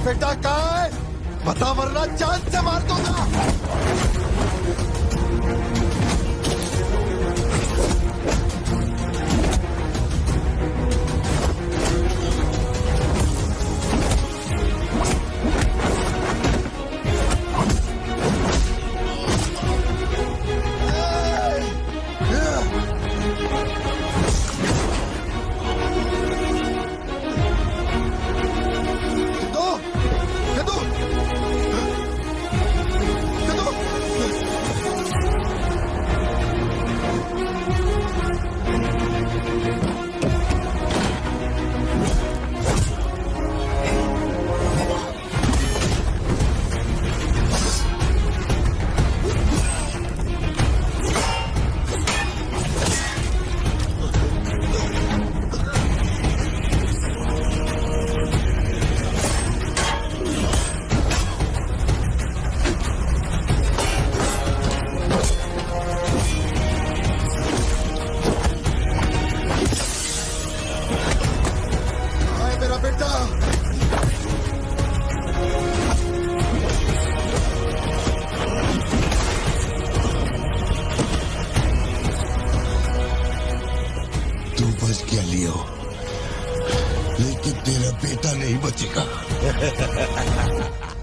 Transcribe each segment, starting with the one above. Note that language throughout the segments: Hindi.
बेटा कहाँ है? बता वरना जान से मार दूंगा।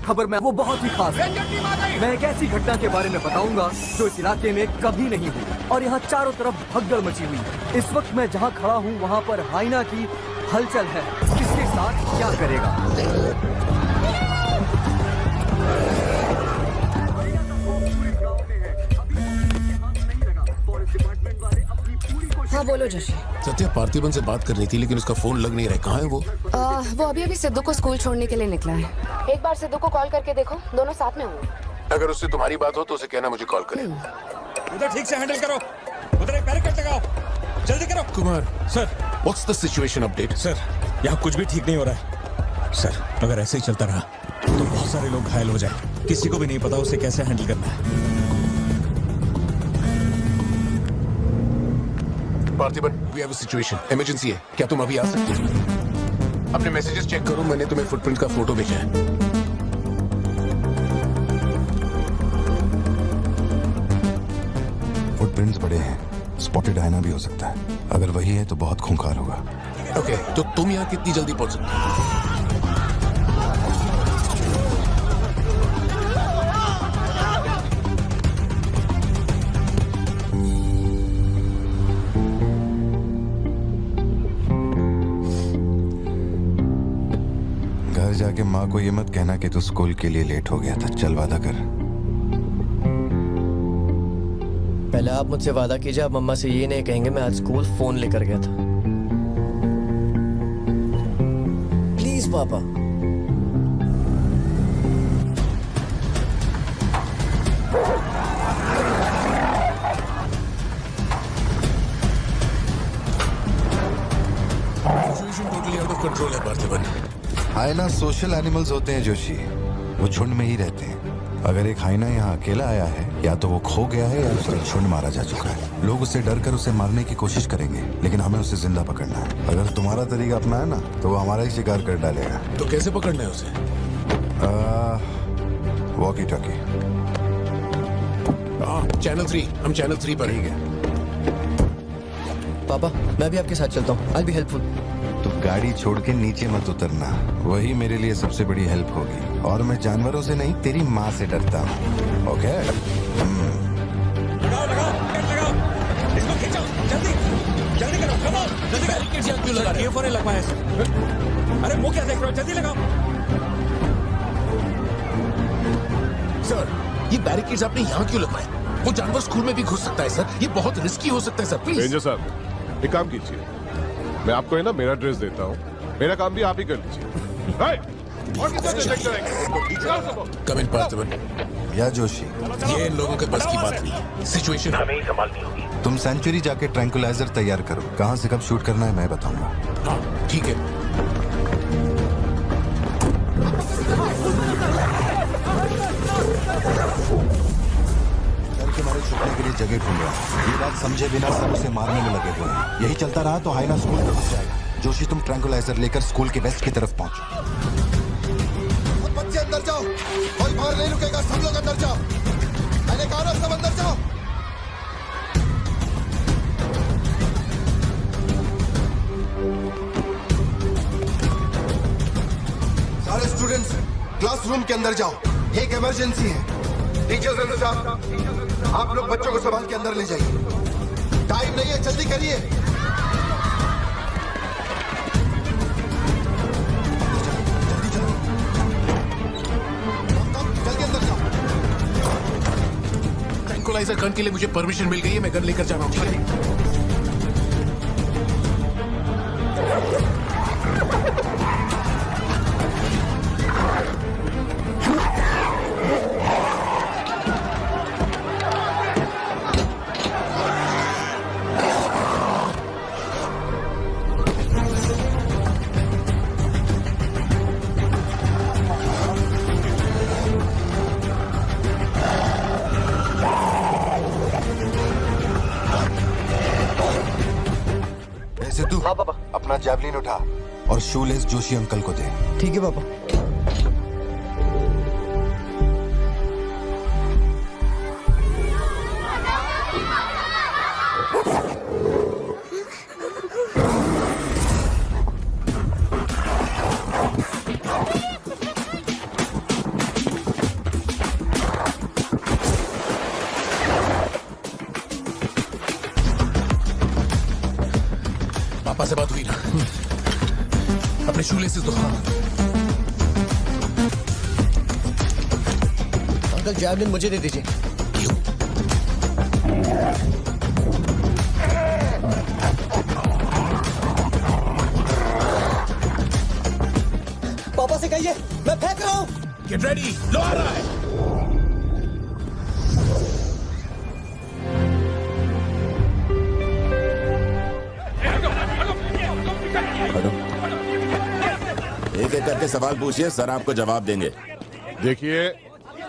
खबर में वो बहुत ही खास है। मैं एक ऐसी घटना के बारे में बताऊंगा जो इस इलाके में कभी नहीं हुई और यहाँ चारों तरफ भगदड़ मची हुई है। इस वक्त मैं जहाँ खड़ा हूँ वहाँ पर हाइना की हलचल है। किसके साथ क्या करेगा? हाँ बोलो जोशी। सत्या पार्थिबन से बात करनी थी लेकिन उसका फोन लग नहीं रहा है। कहाँ है वो? वो अभी सिद्धू को स्कूल छोड़ने के लिए निकला है। एक बार सिद्धू को कॉल करके देखो, दोनों साथ में होंगे। अगर उससे तुम्हारी बात हो तो उसे कहना मुझे कॉल करे। उधर ठीक से हैंडल करो, उधर एक बैरिकेड लगाओ, जल्दी करो। Kumar sir, what's the situation update? Sir यहाँ कुछ भी ठीक नहीं हो रहा है सर। अगर ऐसे ही चलता रहा तो बहुत सारे लोग घायल हो जाए। किसी को भी नहीं पता उसे कैसे हैंडल करना है। Parthiban, we have a situation, emergency है। क्या तुम अभी आ सकते हो? अपने मैसेजेस चेक करो, मैंने तुम्हें फुटप्रिंट का फोटो भेजा है। फुटप्रिंट्स बड़े हैं, स्पॉटेड हाइना भी हो सकता है। अगर वही है तो बहुत खूंखार होगा। ओके, तो तुम यहाँ कितनी जल्दी पहुंच सकते हो? घर जाके माँ को ये मत कहना कि तू स्कूल के लिए लेट हो गया था। चल वादा कर। पहले आप मुझसे वादा कीजिए, आप मम्मा से ये नहीं कहेंगे मैं आज स्कूल फोन लेकर गया था। प्लीज पापा। Situation totally out of control है पार्थिबन। हाइना सोशल एनिमल्स होते हैं जोशी, वो झुंड में ही रहते हैं। अगर एक हाइना यहाँ अकेला आया है, या तो वो खो गया है या उसका झुंड मारा जा चुका है। लोग उससे डर कर उसे मारने की कोशिश करेंगे, लेकिन हमें उसे जिंदा पकड़ना है। अगर तुम्हारा तरीका अपनाया ना तो वो हमारा ही शिकार कर डालेगा। तो कैसे पकड़ना है उसे? Walkie talkie. चैनल 3, हम चैनल 3 पर। ठीक है। पापा मैं भी आपके साथ चलता हूँ, आई बी हेल्पफुल। तो गाड़ी छोड़ के नीचे मत उतरना, वही मेरे लिए सबसे बड़ी हेल्प होगी। और मैं जानवरों से नहीं, तेरी माँ से डरता हूँ। ओके? लगाओ लगाओ, लगाओ, इसको खींचो, जल्दी जल्दी करो, कम ऑन, जल्दी। बैरिकेड यहाँ क्यों लगा रहे हो? लगवाया सर। अरे वो क्या देख रहे हो, जल्दी लगाओ। सर, ये बैरिकेड्स आपने यहाँ क्यों लगवाए? वो जानवर स्कूल में भी घुस सकता है सर। ये बहुत रिस्की हो सकता है सर, प्लीज। रेंजर साहब, एक काम कीजिए, मैं आपको है ना मेरा ड्रेस देता हूँ, मेरा काम भी आप ही कर लीजिए। कम इन पार्थिबन। या जोशी, ये इन लोगों के बस की बात नहीं है। सिचुएशन हमें ही संभालनी होगी। तुम सेंचुरी जाके ट्रैंकुलाइजर तैयार करो। कहाँ से कब शूट करना है मैं बताऊंगा। हाँ ठीक है। डर के मारे छुपने के लिए जगह ढूंढ रहा है। ये बात समझे बिना सब उसे मारने में लगे हुए हैं। यही चलता रहा तो हाइना स्कूल में घुस जाएगा। जोशी तुम ट्रैंकुलाइजर लेकर स्कूल के वेस्ट की तरफ पहुंचो। से अंदर जाओ, कोई बाहर नहीं रुकेगा, सब लोग अंदर जाओ। मैंने कहा ना, सब अंदर जाओ। सारे स्टूडेंट्स क्लासरूम के अंदर जाओ, एक इमरजेंसी है। टीचर्स एंड स्टाफ, आप लोग बच्चों को संभाल के अंदर ले जाइए। टाइम नहीं है, जल्दी करिए। जल्दी अंदर जाओ। ट्रैंकुलाइजर गन के लिए मुझे परमिशन मिल गई है, मैं गन लेकर जा रहा हूँ। ठीक है? सिद्धू, हाँ पापा। अपना जैवलिन उठा और शूलेस जोशी अंकल को दे। ठीक है पापा। पापा से बात हुई ना? अपने शूलेसेस दो। अंकल जैवलिन मुझे दे दीजिए। क्यों? पापा से कहिए मैं फेंक रहा हूँ। गेट रेडी, लो आ रहा है। एक एक करके सवाल पूछिए, सर आपको जवाब देंगे। देखिए,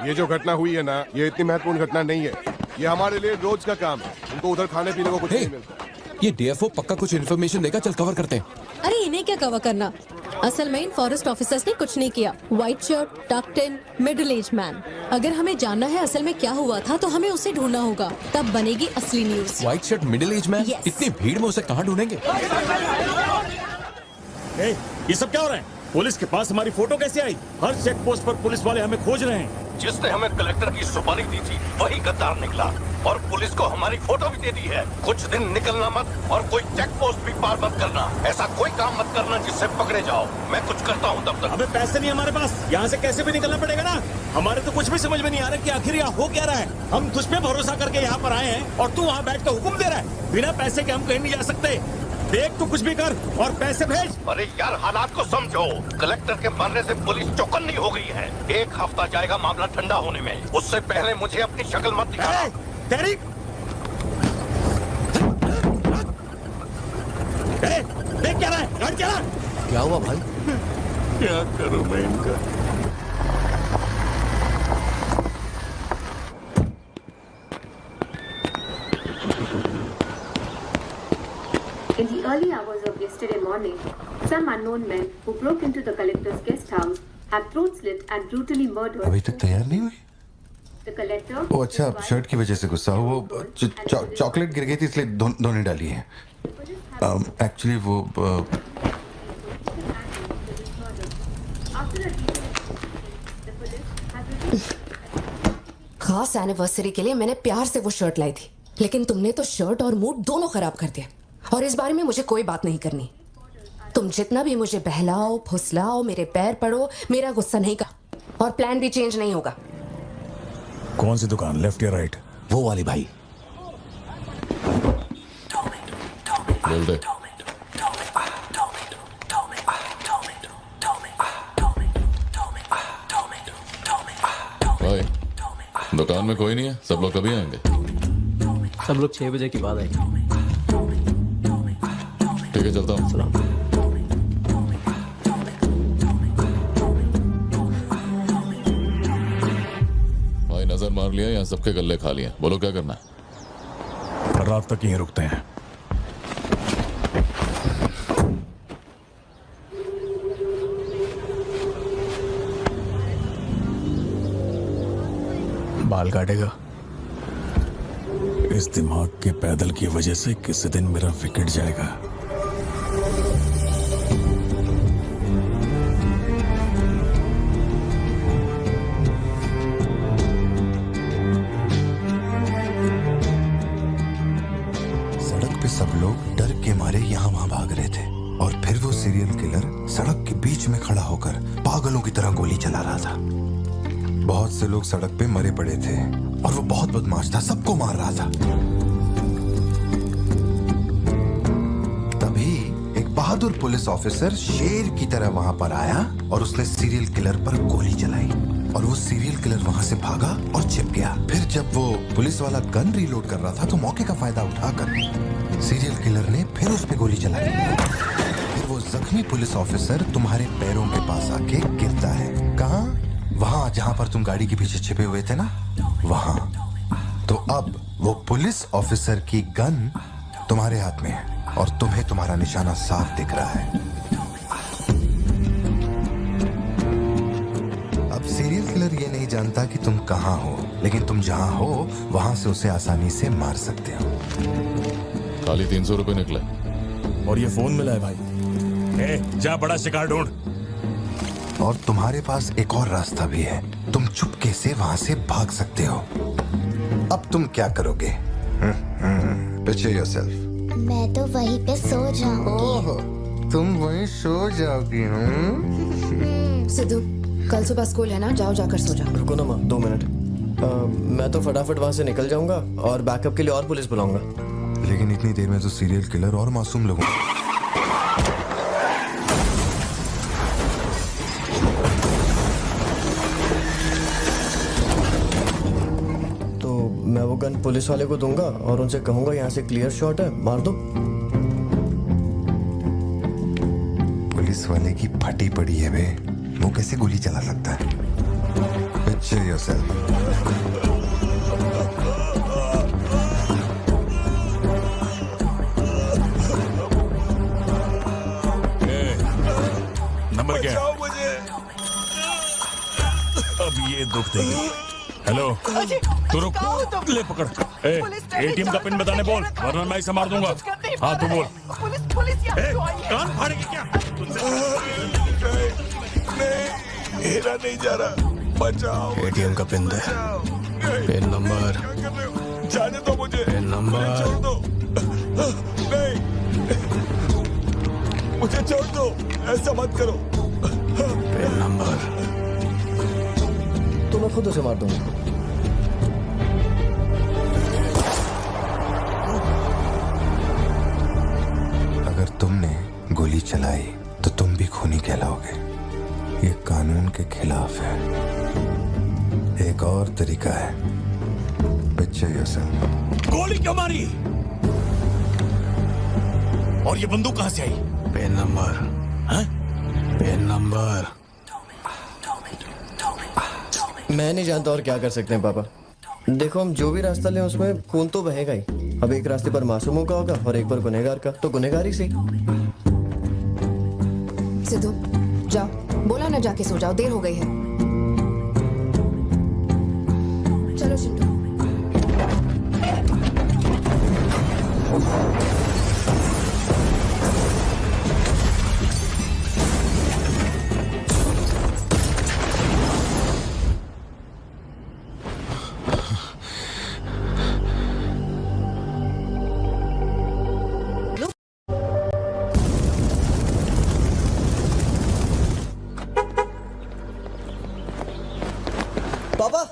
ये जो घटना हुई है ना, ये इतनी महत्वपूर्ण घटना नहीं है। ये हमारे लिए रोज का काम है। उनको उधर खाने पीने को कुछ नहीं मिलता। ये डीएफओ पक्का कुछ इन्फॉर्मेशन देगा, चल कवर करते हैं। अरे इन्हें क्या कवर करना, असल में इन फॉरेस्ट ऑफिसर्स ने कुछ नहीं किया। व्हाइट शर्ट, टक्ड इन, मिडिल एज मैन। अगर हमें जानना है असल में क्या हुआ था तो हमें उसे ढूंढना होगा, तब बनेगी असली news. White shirt, middle age man, Yes. इतनी भीड़ में उसे कहाँ ढूंढेंगे? ये सब क्या हो रहा है? पुलिस के पास हमारी फोटो कैसे आई? हर चेक पोस्ट पर पुलिस वाले हमें खोज रहे हैं। जिसने हमें कलेक्टर की सुपारी दी थी वही गद्दार निकला और पुलिस को हमारी फोटो भी दे दी है। कुछ दिन निकलना मत और कोई चेक पोस्ट भी पार मत करना। ऐसा कोई काम मत करना जिससे पकड़े जाओ। मैं कुछ करता हूँ तब तक। अबे पैसे नहीं हमारे पास, यहाँ से कैसे भी निकलना पड़ेगा ना। हमारे तो कुछ भी समझ में नहीं आ रहा कि आखिर यहाँ हो क्या रहा है। हम तुझ पे भरोसा करके यहाँ पर आए हैं और तू वहाँ बैठ कर हुक्म दे रहा है। बिना पैसे के हम कहीं नहीं जा सकते। देख तू कुछ भी कर और पैसे भेज। अरे यार, हालात को समझो। कलेक्टर के मरने से पुलिस चौकन्नी हो गई है। 1 हफ्ता जाएगा मामला ठंडा होने में। उससे पहले मुझे अपनी शक्ल मत दिखाना। तेरी देख क्या रहा है, गाड़ी चला। क्या हुआ भाई? क्या करूं मैं इनका? In the early hours of yesterday morning, some unknown men who broke into the collector's guest house have throat slit and brutally murdered. अभी तक तैयार नहीं हुई? The collector. वो अच्छा, शर्ट की वजह से गुस्सा हो। वो चॉकलेट गिर गई थी इसलिए धोने डाली है। एक्चुअली वो खास एनिवर्सरी के लिए मैंने प्यार से वो शर्ट लाई थी, लेकिन तुमने तो शर्ट और मूड दोनों खराब कर दिया। और इस बारे में मुझे कोई बात नहीं करनी। तुम जितना भी मुझे बहलाओ फुसलाओ, मेरे पैर पड़ो, मेरा गुस्सा नहीं का और प्लान भी चेंज नहीं होगा। कौन सी दुकान, लेफ्ट या राइट? वो वाली भाई। बोल दे। भाई, दुकान में कोई नहीं है, सब लोग कभी आएंगे? सब लोग 6 बजे के बाद आएंगे। ठीक है, चलता हूँ। भाई नजर मार लिया, यहाँ सबके गल्ले खा लिए। बोलो क्या करना है? रात तक यहीं रुकते हैं। बाल काटेगा। इस दिमाग के पैदल की वजह से किसी दिन मेरा विकेट जाएगा। सड़क पे सब लोग डर के मारे यहाँ वहाँ भाग रहे थे और फिर वो सीरियल किलर सड़क के बीच में खड़ा होकर पागलों की तरह गोली चला रहा था। बहुत से लोग सड़क पे मरे पड़े थे और वो बहुत बदमाश था, सबको मार रहा था। तभी एक बहादुर पुलिस ऑफिसर शेर की तरह वहां पर आया और उसने सीरियल किलर पर गोली चलाई और वो सीरियल किलर वहां से भागा और छिप गया। फिर जब वो पुलिस वाला गन रीलोड कर रहा था तो मौके का फायदा उठाकर सीरियल किलर ने फिर उस पे गोली चलाई। फिर वो जख्मी पुलिस ऑफिसर तुम्हारे पैरों के पास आके गिरता है। कहाँ? वहां जहां पर तुम गाड़ी के पीछे छिपे हुए थे ना, वहां। तो अब वो पुलिस ऑफिसर की गन तुम्हारे हाथ में है और तुम्हें तुम्हारा निशाना साफ दिख रहा है। अब सीरियल किलर ये नहीं जानता कि तुम कहां हो, लेकिन तुम जहां हो वहां से उसे आसानी से मार सकते हो। खाली 300 रुपए निकले और ये फोन मिला है भाई। जा बड़ा शिकार ढूंढ। और तुम्हारे पास एक और रास्ता भी है, तुम चुपके से वहां से भाग सकते हो। अब तुम क्या करोगे? Picture yourself. मैं तो वहीं पे सो जाऊंगी। ओह, तुम वहीं सो जाओगी? सिद्धू, कल सुबह स्कूल है ना, जाओ जाकर सो जाओ। रुको ना माँ, 2 मिनट। मैं तो फटाफट वहाँ से निकल जाऊंगा और बैकअप के लिए और पुलिस बुलाऊंगा। लेकिन इतनी देर में तो सीरियल किलर और मासूम लोगों तो मैं वो गन पुलिस वाले को दूंगा और उनसे कहूंगा यहाँ से क्लियर शॉट है, मार दो। पुलिस वाले की फटी पड़ी है बे, वो कैसे गोली चला सकता है? Picture yourself. नंबर क्या है? मुझे अब ये दुख देगी। हेलो, तू रुक, ले पकड़। एटीएम का पिन बताने बोल, वरना मैं इसे मार दूंगा। हाँ तू बोल। कान फाड़ेगी क्या? मेरा नहीं जा रहा, बचाओ। एटीएम का पिन दे। Pin number. जाने दो मुझे। Pin number. छोड़ दो। नहीं, मुझे छोड़ दो, ऐसा मत करो। Pin number. तो मैं खुद उसे मार दूंगा। अगर तुमने गोली चलाई तो तुम भी खूनी कहलाओगे। ये कानून के खिलाफ है। एक और तरीका है। Picture yourself. गोली क्यों मारी? और ये बंदूक कहां से आई? Pin number. हाँ? Pin number. मैं नहीं जानता और क्या कर सकते हैं पापा। देखो, हम जो भी रास्ता लें उसमें खून तो बहेगा ही। अब एक रास्ते पर मासूमों का होगा और एक पर गुनहगार का, तो गुनहगार ही सही। सिद्धू, जाओ, बोला ना जाके सो जाओ, देर हो गई है। चलो चिंटू। पापा,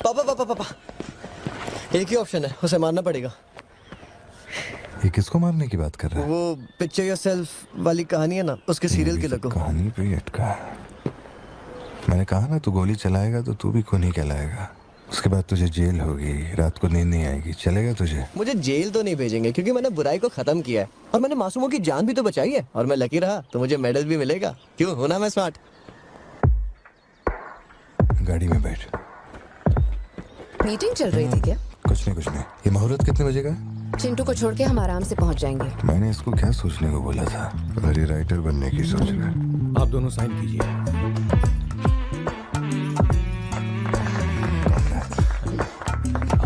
पापा, पापा, पापा, एक ही ऑप्शन है, उसे मारना पड़ेगा। ये किसको मारने की बात कर रहा है? वो पिक्चर योरसेल्फ वाली कहानी है ना, उसके सीरियल किलर को। कहानी पे ही अटका है। मैंने कहा ना, तू गोली चलाएगा तो तू भी खूनी कहलाएगा। उसके बाद तुझे जेल होगी, रात को नींद नहीं आएगी। चलेगा तुझे? मुझे जेल तो नहीं भेजेंगे क्योंकि मैंने बुराई को खत्म किया है और मैंने मासूमों की जान भी तो बचाई है और मैं लकी रहा तो मुझे मेडल भी मिलेगा। क्यों, होना मैं स्मार्ट। गाड़ी में बैठ। मीटिंग चल रही थी क्या? कुछ नहीं। ये मुहूर्त कितने बजे का है? चिंटू को छोड़ के हम आराम से पहुंच जाएंगे। मैंने इसको क्या सोचने को बोला था? अरे राइटर बनने की सोच रहा है। आप दोनों साइन कीजिए।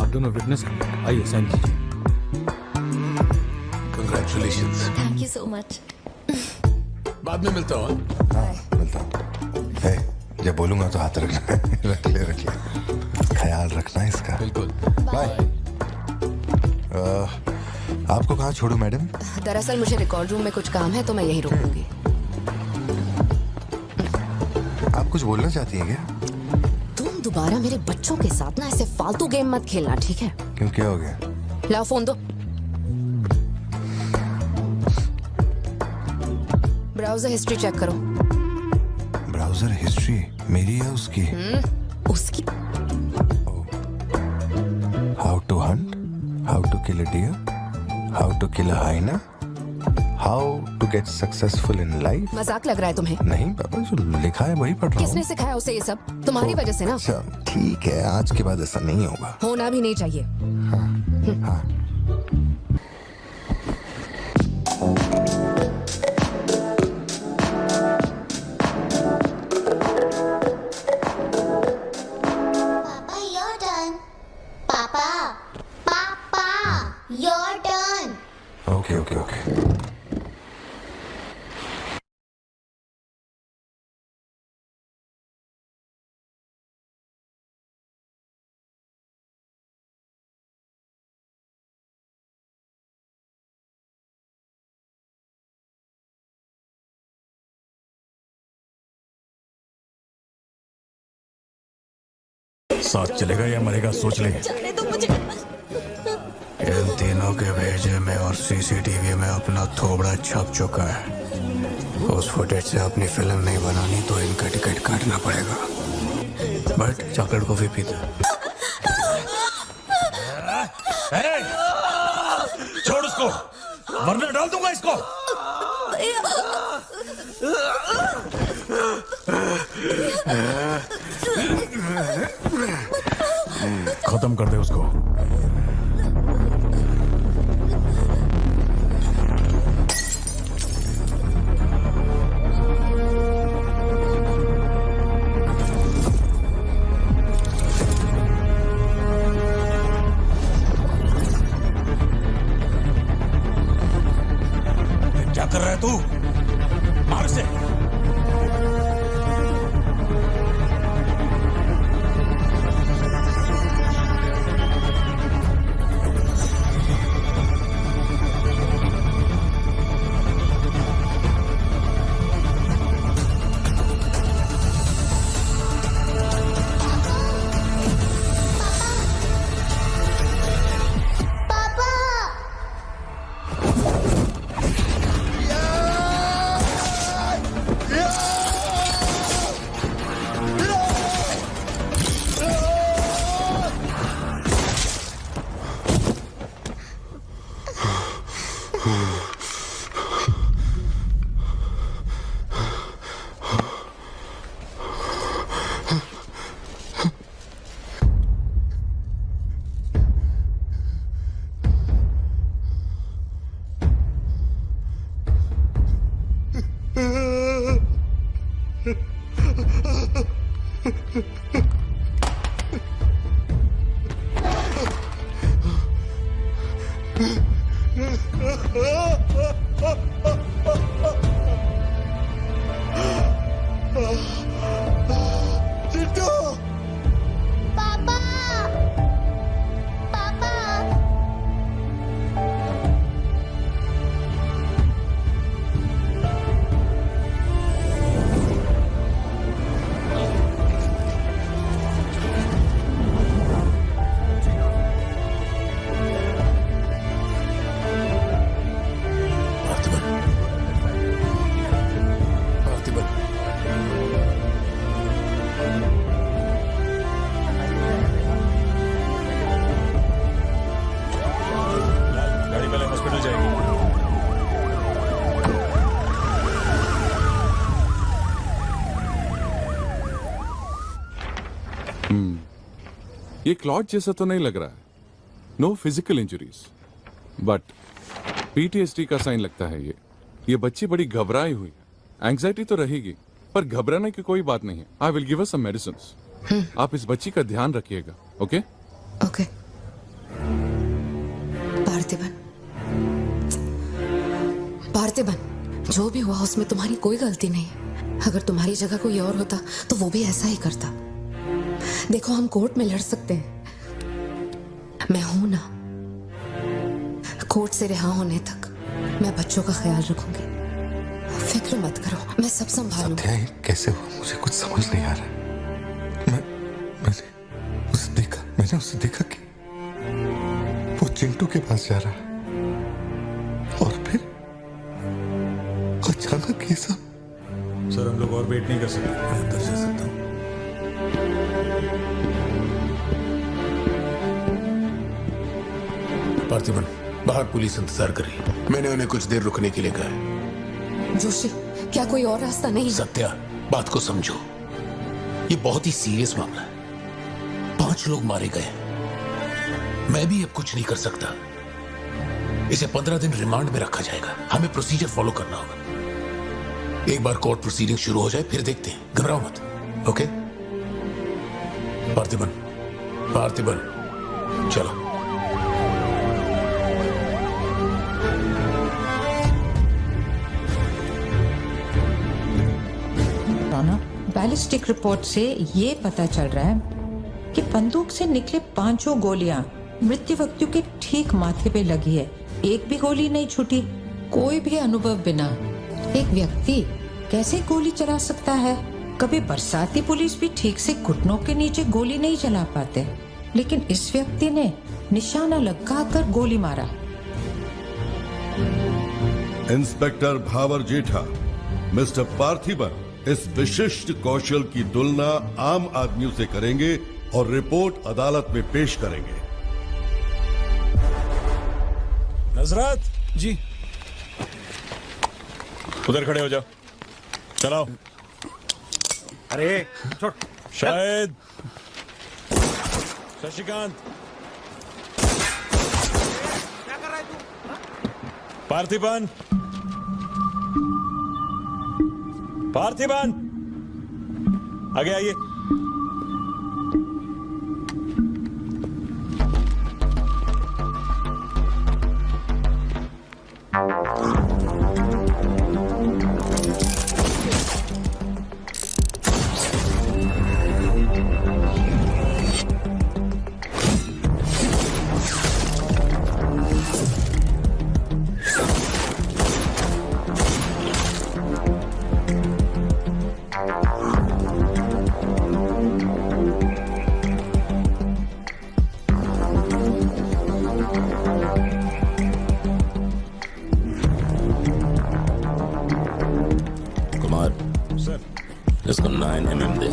आप दोनों विटनेस हैं। आइए साइन कीजिए। Congratulations. Thank you so much. बाद में मिलता हूँ। हाँ मिलता हूँ। है, जब बोलूंगा तो हाथ रखना। रख ले ख्याल रखना इसका। बिल्कुल। बाय। आपको कहाँ छोड़ूं मैडम? दरअसल मुझे रिकॉर्ड रूम में कुछ काम है तो मैं यहीं रुकूंगी। आप कुछ बोलना चाहती हैं क्या? तुम दोबारा मेरे बच्चों के साथ ना ऐसे फालतू गेम मत खेलना, ठीक है? क्यों, क्या हो गया? लाओ फोन दो। ब्राउजर हिस्ट्री चेक करो। ब्राउजर हिस्ट्री मेरी या उसकी? उसकी। How to hunt, how to kill a deer, how to kill a hyena, how to get successful in life. मजाक लग रहा है तुम्हें? नहीं पापा, जो लिखा है वही पढ़ रहा हूँ। किसने सिखाया उसे ये सब? तुम्हारी वजह से ना। अच्छा ठीक है, आज के बाद ऐसा नहीं होगा। होना भी नहीं चाहिए। हाँ पापा योर टर्न। पापा पापा your turn. Okay okay okay. साथ चलेगा या मरेगा सोच ले। इन तीनों के भेजे में और सीसीटीवी में अपना थोबड़ा छप चुका है। उस फुटेज से अपनी फिल्म नहीं बनानी तो इनका टिकट काटना पड़ेगा। बट चॉकलेट कॉफी पीता। छोड़ उसको, वरना डाल दूंगा इसको। खत्म कर दे उसको। क्या कर रहा है तू? मार से। पापा पापा गाड़ी पहले हॉस्पिटल जाएगी। ये क्लॉट जैसा तो नहीं लग रहा है। No physical injuries, but PTSD का साइन लगता है ये बच्ची बड़ी घबराई हुई है। एंग्जाइटी तो रहेगी, पर घबराने की कोई बात नहीं है। I will give her some medicines. आप इस बच्ची का ध्यान रखिएगा, ओके? ओके। पार्थिबन, जो भी हुआ उसमें तुम्हारी कोई गलती नहीं है। अगर तुम्हारी जगह कोई और होता तो वो भी ऐसा ही करता। देखो, हम कोर्ट में लड़ सकते हैं, मैं हूं ना। कोर्ट से रिहा होने तक मैं बच्चों का ख्याल रखूंगी। फिक्र मत करो, मैं सब संभालूंगी। सत्या, ये कैसे हुआ? मुझे कुछ समझ नहीं आ रहा। मैंने उसे देखा कि वो चिंटू के पास जा रहा है और फिर अचानक ये सब। सर, हम लोग और वेट नहीं कर सकते। मैं अंदर जा सकता हूँ? पार्थिबन, बाहर पुलिस इंतजार कर रही है। मैंने उन्हें कुछ देर रुकने के लिए कहा है। जोशी, क्या कोई और रास्ता नहीं है? सत्या, बात को समझो। ये बहुत ही सीरियस मामला है। 5 लोग मारे गए। मैं भी अब कुछ नहीं कर सकता। इसे 15 दिन रिमांड में रखा जाएगा। हमें प्रोसीजर फॉलो करना होगा। एक बार कोर्ट प्रोसीडिंग शुरू हो जाए फिर देखते हैं। घबराओ मत, ओके? पार्थिबन, पार्थिबन, चलो। बैलिस्टिक रिपोर्ट से ये पता चल रहा है कि बंदूक से निकले 5 गोलियां मृत्यु व्यक्ति के ठीक माथे पे लगी है। एक भी गोली नहीं छूटी। कोई भी अनुभव बिना एक व्यक्ति कैसे गोली चला सकता है? कभी बरसाती पुलिस भी ठीक से घुटनों के नीचे गोली नहीं चला पाते, लेकिन इस व्यक्ति ने निशाना लगाकर गोली मारा। इंस्पेक्टर भावर जेठा, मिस्टर पार्थिबन इस विशिष्ट कौशल की तुलना आम आदमियों से करेंगे और रिपोर्ट अदालत में पेश करेंगे। नजरत जी, उधर खड़े हो जाओ। चलाओ। अरे छोड़। शायद शशिकांत, क्या कर रहा है तू? पार्थिबन, पार्थिबन, आगे आइए। इसको 9 mm दे।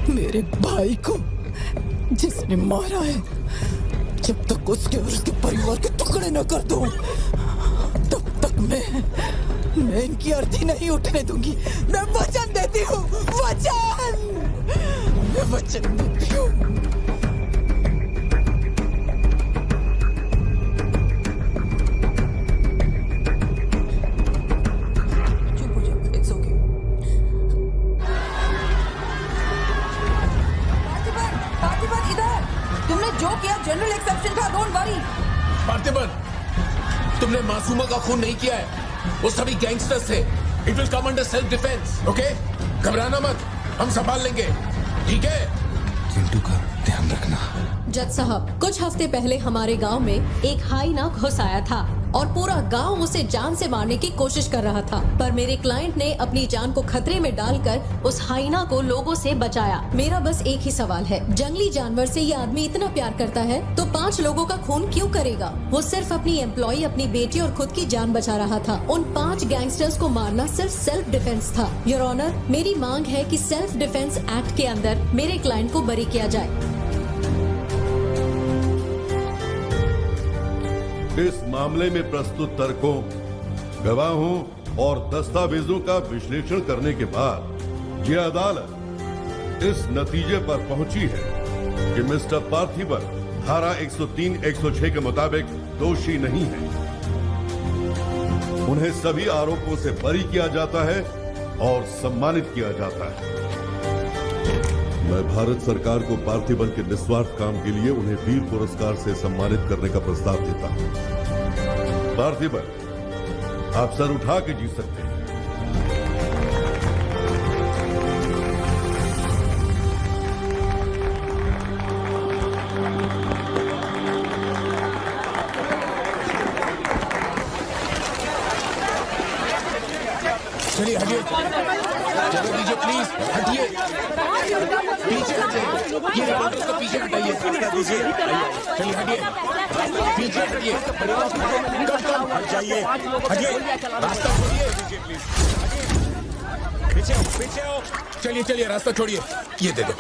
मेरे भाई को जिसने मारा है, जब तक उसके और उसके परिवार के टुकड़े न कर दूं, तब तक मैं इनकी अर्थी नहीं उठने दूंगी। मैं वचन देती हूँ, मैं वचन देती हूँ। जनरल एक्सेप्शन था, डोंट वरी। पार्थिबन, तुमने मासूमा का खून नहीं किया है। वो सभी गैंगस्टर्स थे। It will come under self defence, okay? घबराना मत, हम संभाल लेंगे, ठीक है? चिंटू का ध्यान रखना। रहना। जज साहब, कुछ हफ्ते पहले हमारे गांव में एक हाइना घुस आया था और पूरा गांव उसे जान से मारने की कोशिश कर रहा था, पर मेरे क्लाइंट ने अपनी जान को खतरे में डालकर उस हाइना को लोगों से बचाया। मेरा बस एक ही सवाल है, जंगली जानवर से ये आदमी इतना प्यार करता है तो 5 लोगों का खून क्यों करेगा? वो सिर्फ अपनी एम्प्लॉय, अपनी बेटी और खुद की जान बचा रहा था। उन 5 गैंगस्टर्स को मारना सिर्फ सेल्फ डिफेंस था। योर ऑनर, मेरी मांग है कि सेल्फ डिफेंस एक्ट के अंदर मेरे क्लाइंट को बरी किया जाए। इस मामले में प्रस्तुत तर्कों, गवाहों और दस्तावेजों का विश्लेषण करने के बाद यह अदालत इस नतीजे पर पहुंची है कि मिस्टर पार्थिबन धारा 103-106 के मुताबिक दोषी नहीं है। उन्हें सभी आरोपों से बरी किया जाता है और सम्मानित किया जाता है। मैं भारत सरकार को पार्थिबन के निस्वार्थ काम के लिए उन्हें वीर पुरस्कार से सम्मानित करने का प्रस्ताव देता हूं। पार्थिबन, आप सर उठा के जीत सकते हैं। चलिए हटिए, चलो दीजिए प्लीज, हटिए, पीछे हटिए, ये उसको पीछे हटाइए, चलिए हटिए, पीछे हटिए, हट जाइए, हटिए, रास्ता छोड़िए, पीछे आओ, पीछे आओ। चलिए चलिए रास्ता छोड़िए, ये दे दो,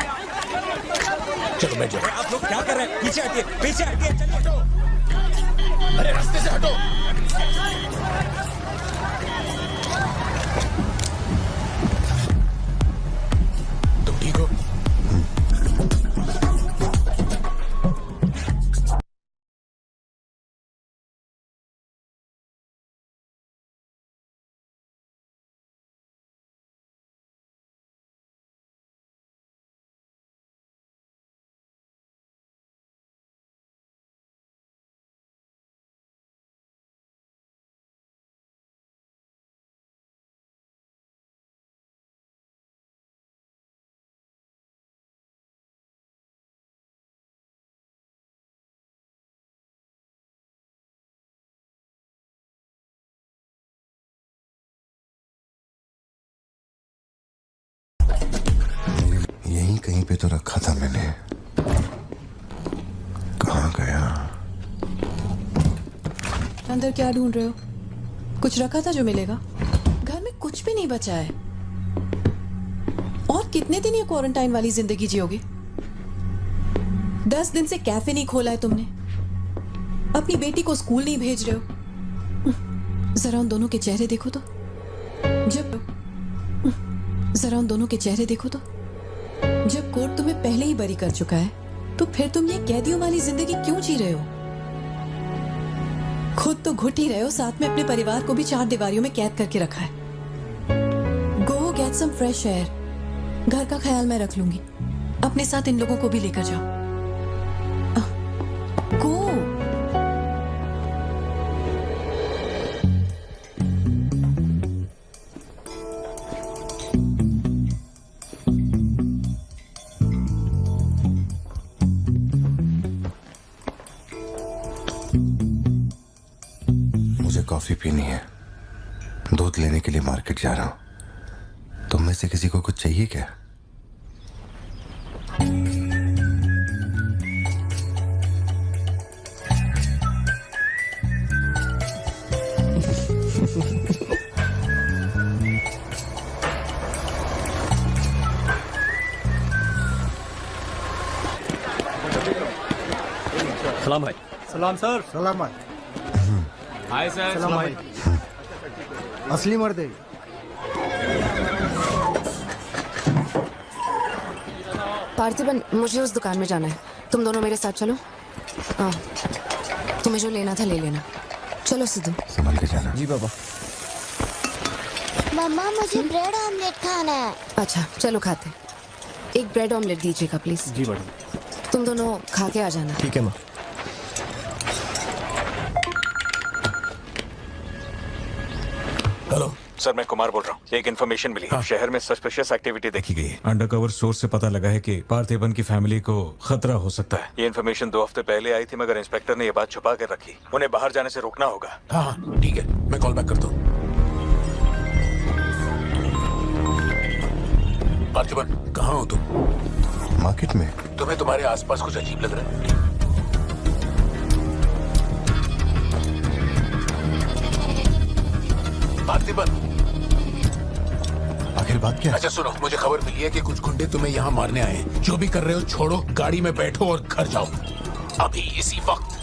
चलो बैठ जाओ। आप लोग क्या कर रहे हैं? पीछे हटिए, पीछे हटिए, चलिए हटो। अरे रास्ते से हटो। ठीक हो? यहीं कहीं पे तो रखा था मैंने, कहाँ गया? अंदर क्या ढूंढ रहे हो? कुछ रखा था जो मिलेगा? घर में कुछ भी नहीं बचा है। और कितने दिन ये क्वारंटाइन वाली जिंदगी जियोगे? 10 दिन से कैफे नहीं खोला है तुमने, अपनी बेटी को स्कूल नहीं भेज रहे हो। जरा उन दोनों के चेहरे देखो तो, जरा उन दोनों के चेहरे देखो तो। जब कोर्ट तुम्हें पहले ही बरी कर चुका है तो फिर तुम ये कैदियों वाली जिंदगी क्यों जी रहे हो? खुद तो घुट ही रहे हो, साथ में अपने परिवार को भी 4 दीवारियों में कैद करके रखा है। Go get some fresh air. घर का ख्याल मैं रख लूंगी, अपने साथ इन लोगों को भी लेकर जाओ। गो। कॉफी पीनी है, दूध लेने के लिए मार्केट जा रहा हूं। तुम में से किसी को कुछ चाहिए क्या? सलाम भाई। सलाम सर। सलाम भाई। Hi sir. सलाम भाई। असली मर्द है। पार्थिबन, मुझे उस दुकान में जाना है, तुम दोनों मेरे साथ चलो। तुम्हें जो लेना था ले लेना। चलो सिद्धू। संभल के जाना। जी बाबा। मम्मा मुझे ब्रेड ऑमलेट खाना है। अच्छा चलो खाते। एक ब्रेड ऑमलेट दीजिएगा प्लीज। जी मैडम। तुम दोनों खा के आ जाना। ठीक है माँ। हेलो, सर मैं कुमार बोल रहा हूँ। एक इन्फॉर्मेशन मिली है। शहर में सस्पिशियस एक्टिविटी देखी गई है। अंडरकवर सोर्स से पता लगा है कि पार्थिबन की फैमिली को खतरा हो सकता है। ये इन्फॉर्मेशन 2 हफ्ते पहले आई थी, मगर इंस्पेक्टर ने ये बात छुपा कर रखी। उन्हें बाहर जाने से रोकना होगा। हाँ ठीक है, मैं कॉल बैक करता हूँ। पार्थिबन कहाँ हो तुम? मार्केट में। तुम्हें तुम्हारे आसपास कुछ अजीब लग रहा है? पार्थिबन, आखिर बात क्या है? अच्छा सुनो, मुझे खबर मिली है कि कुछ गुंडे तुम्हें यहाँ मारने आए हैं। जो भी कर रहे हो छोड़ो, गाड़ी में बैठो और घर जाओ अभी इसी वक्त।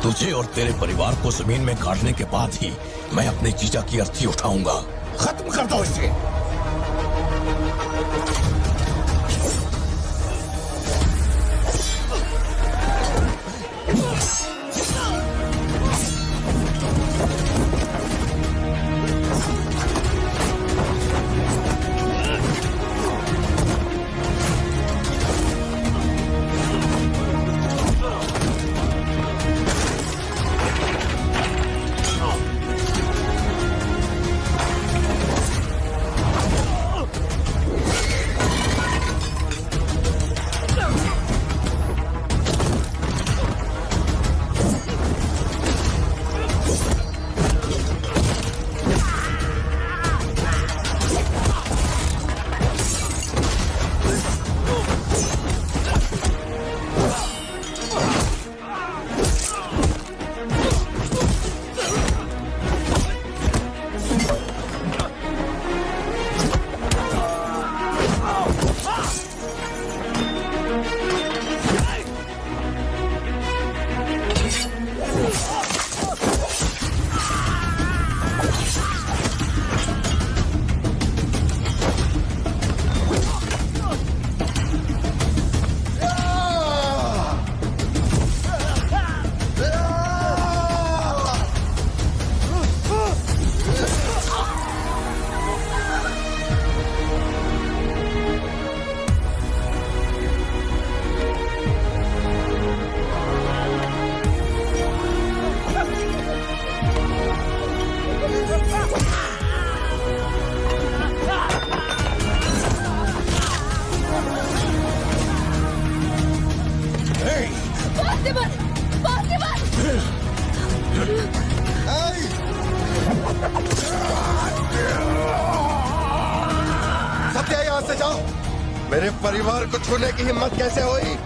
तुझे और तेरे परिवार को जमीन में गाड़ने के बाद ही मैं अपने जीजा की अर्थी उठाऊंगा। खत्म कर दो इसे। सत्या, यहाँ से जाओ। मेरे परिवार को छूने की हिम्मत कैसे हुई?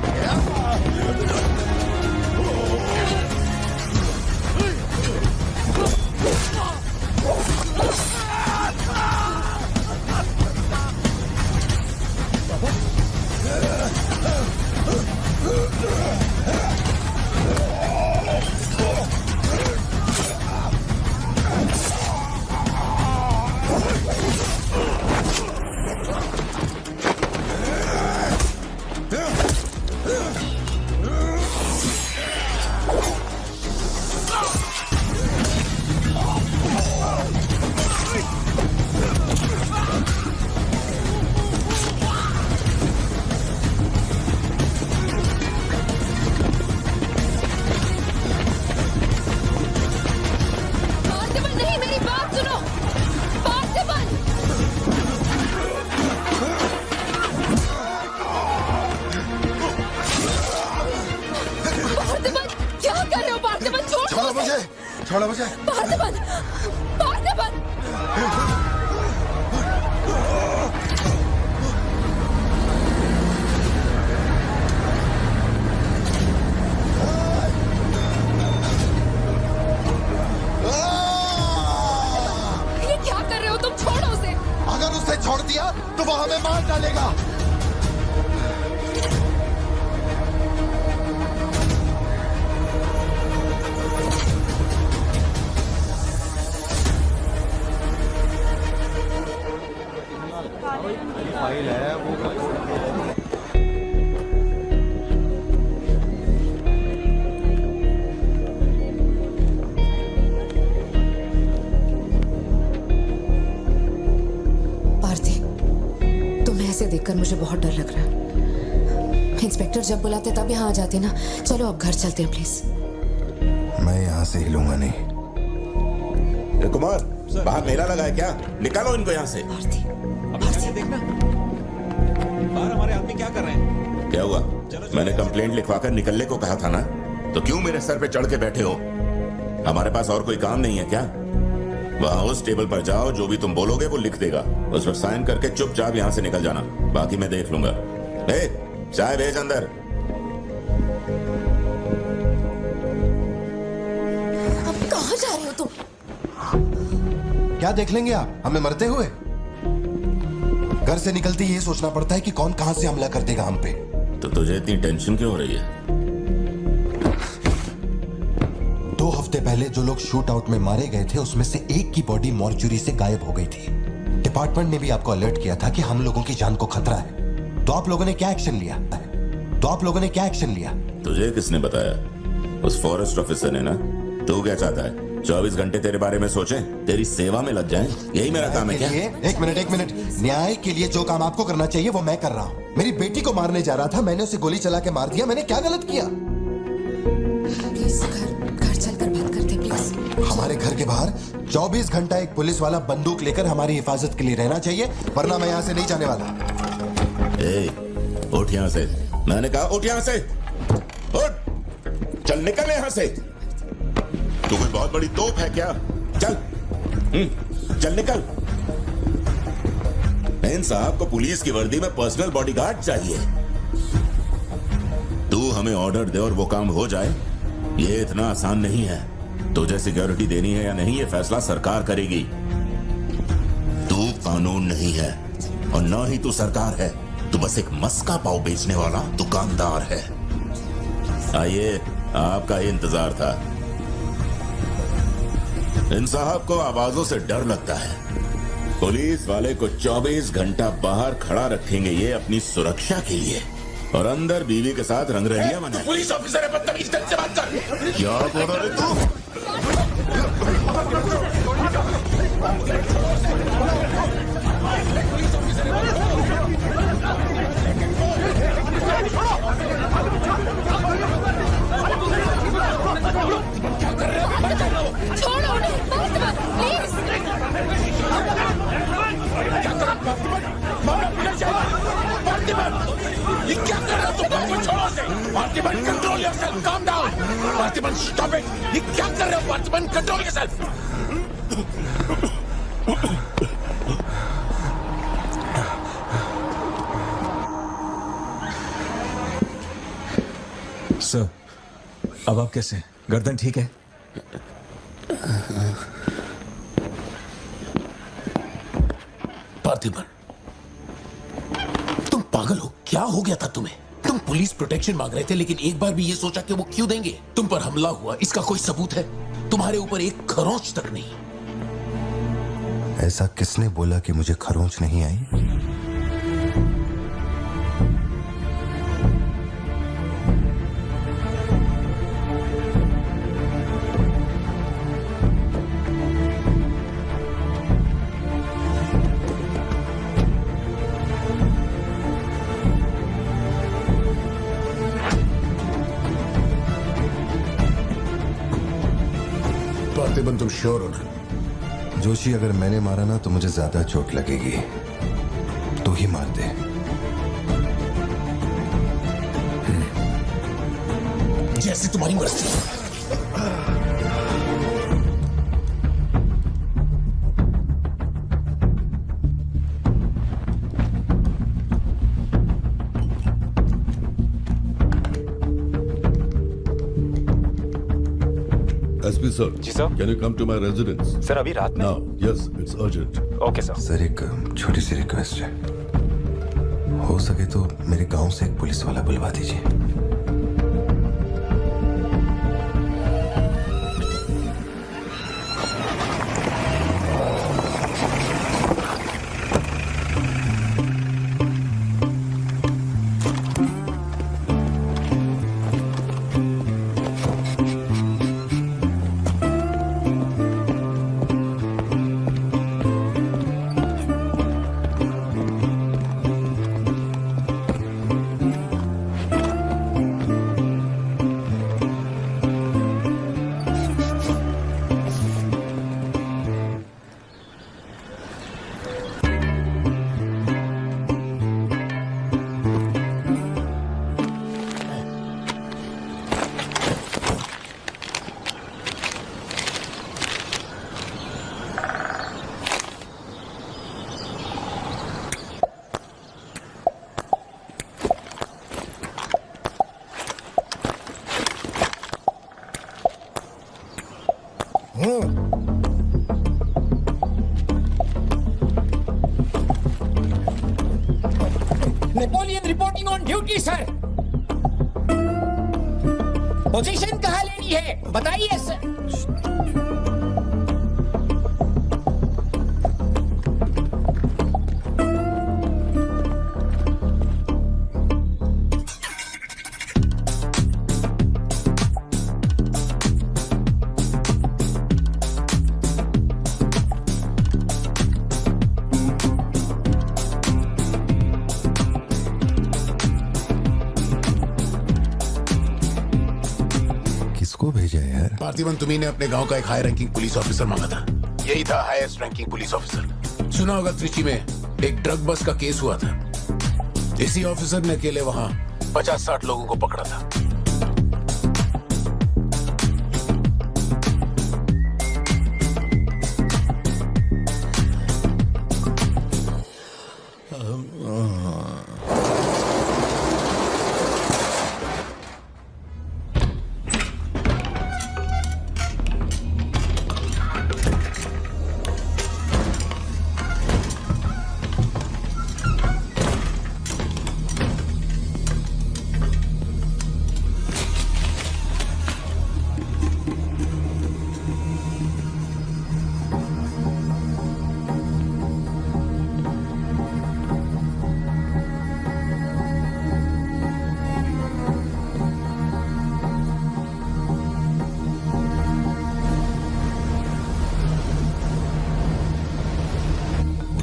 छोड़ो मुझे। पार्थिबन, पार्थिबन। ये क्या कर रहे हो तुम? छोड़ो उसे। अगर उसे छोड़ दिया तो वो हमें मार डालेगा। फाइल है वो। मुझे बहुत डर लग रहा है। इंस्पेक्टर जब बुलाते तब यहाँ आ जाते ना। चलो अब घर चलते हैं प्लीज। मैं यहाँ से हिलूंगा नहीं। कुमार, बाहर मेला लगा है क्या? निकालो इनको यहाँ से। देखना बाहर हमारे आदमी क्या कर रहे हैं। क्या हुआ? मैंने कंप्लेंट लिखवाकर निकलने को कहा था ना, तो क्यों मेरे सर पे चढ़ के बैठे हो? हमारे पास और कोई काम नहीं है क्या? वहां उस टेबल पर जाओ, जो भी तुम बोलोगे वो लिख देगा, उस पर साइन करके चुपचाप यहाँ से निकल जाना, बाकी मैं देख लूंगा। चाय भेज अंदर। अब कहाँ जा रहे हो तुम? क्या देख लेंगे आप हमें मरते हुए? घर से निकलते ही ये सोचना पड़ता है कि कौन कहां से हमला कर देगा हम पे। तो तुझे इतनी टेंशन क्यों हो रही है? 2 हफ्ते पहले जो लोग शूट आउट में मारे गए थे, उसमें से एक की बॉडी मॉर्चुरी से गायब हो गई थी। डिपार्टमेंट ने भी आपको अलर्ट किया था कि हम लोगों की जान को खतरा है। तो आप लोगों ने क्या एक्शन लिया? तुझे किसने बताया? उस फॉरेस्ट ऑफिसर ने ना। तू क्या चाहता है? 24 घंटे तेरे बारे में सोचें, तेरी सेवा में लग जाएं? यही मेरा काम है क्या? एक मिनट। न्याय के लिए जो काम आपको करना चाहिए वो मैं कर रहा हूँ। मेरी बेटी को मारने जा रहा था, मैंने उसे गोली चला के मार दिया। मैंने क्या गलत किया? प्लीज घर चलकर बात करते हैं प्लीज। हमारे घर के बाहर 24 घंटा एक पुलिस वाला बंदूक लेकर हमारी हिफाजत के लिए रहना चाहिए, वरना मैं यहाँ से नहीं जाने वाला। उठ यहाँ से। मैंने कहा उठ यहाँ से। उठ, चल निकल यहाँ से। तू कोई बहुत बड़ी तोप है क्या? चल चल निकल। इन साहब को पुलिस की वर्दी में पर्सनल बॉडीगार्ड चाहिए। तू हमें ऑर्डर दे और वो काम हो जाए, ये इतना आसान नहीं है। तुझे सिक्योरिटी देनी है या नहीं, ये फैसला सरकार करेगी। तू कानून नहीं है और ना ही तू सरकार है। तू बस एक मस्का पाव बेचने वाला दुकानदार है। आइए, आपका ही इंतजार था। इन साहब को आवाजों से डर लगता है। पुलिस वाले को 24 घंटा बाहर खड़ा रखेंगे ये अपनी सुरक्षा के लिए, और अंदर बीवी के साथ रंगरलियां मनाएंगे। पुलिस ऑफिसर है, बदतमीज ढंग से बात कर। क्या बोल रहे तू? छोड़ो उन्हें, प्लीज। ये क्या कर रहे हो तुम? छोड़ो उसे। Parthiban, control yourself, calm down. Parthiban, stop it. ये क्या कर रहे हो पार्थिबन? Control yourself. सर, अब आप कैसे? गर्दन ठीक है? पार्थिबन, तुम पागल हो? क्या हो गया था तुम्हें? तुम पुलिस प्रोटेक्शन मांग रहे थे, लेकिन एक बार भी ये सोचा कि वो क्यों देंगे? तुम पर हमला हुआ, इसका कोई सबूत है? तुम्हारे ऊपर एक खरोंच तक नहीं। ऐसा किसने बोला कि मुझे खरोंच नहीं आई? पार्थिबन, तुम श्योर हो ना? जोशी, अगर मैंने मारा ना तो मुझे ज्यादा चोट लगेगी। तू ही मार दे। जैसे तुम्हारी मर्जी। SP sir. जी sir. Can you come to my residence? Sir, अभी रात में? Now, yes, it's urgent. Okay sir. Sir, एक छोटी सी रिक्वेस्ट है। हो सके तो मेरे गांव से एक पुलिस वाला बुलवा दीजिए। Reporting on duty sir. Position कहाँ लेनी है बताइए सर। किसको भेजा है यार? पार्थिवन, तुम्ही ने अपने गांव का एक हाई रैंकिंग पुलिस ऑफिसर मांगा था। यही था हाईएस्ट रैंकिंग पुलिस ऑफिसर। सुना होगा त्रिची में एक ड्रग बस का केस हुआ था। इसी ऑफिसर ने अकेले वहां 50-60 लोगों को पकड़ा था।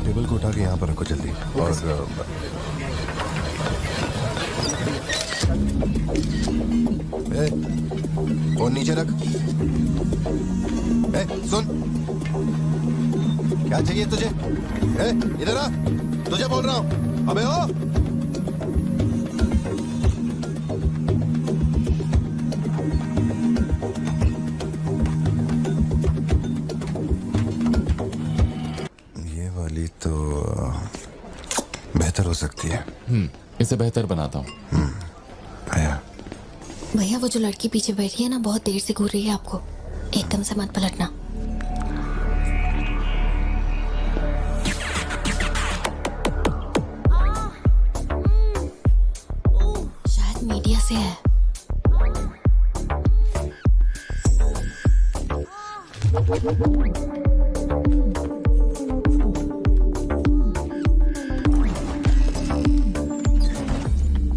टेबल को उठा के यहाँ पर रखो जल्दी। और फोन नीचे रख। सुन, क्या चाहिए तुझे? इधर आ, तुझे बोल रहा हूँ। अबे ओ, तो बेहतर हो सकती है। इसे बेहतर बनाता हूँ। आया। भैया वो जो लड़की पीछे बैठी है ना, बहुत देर से घूर रही है आपको। एकदम से मत पलटना। शायद मीडिया से है।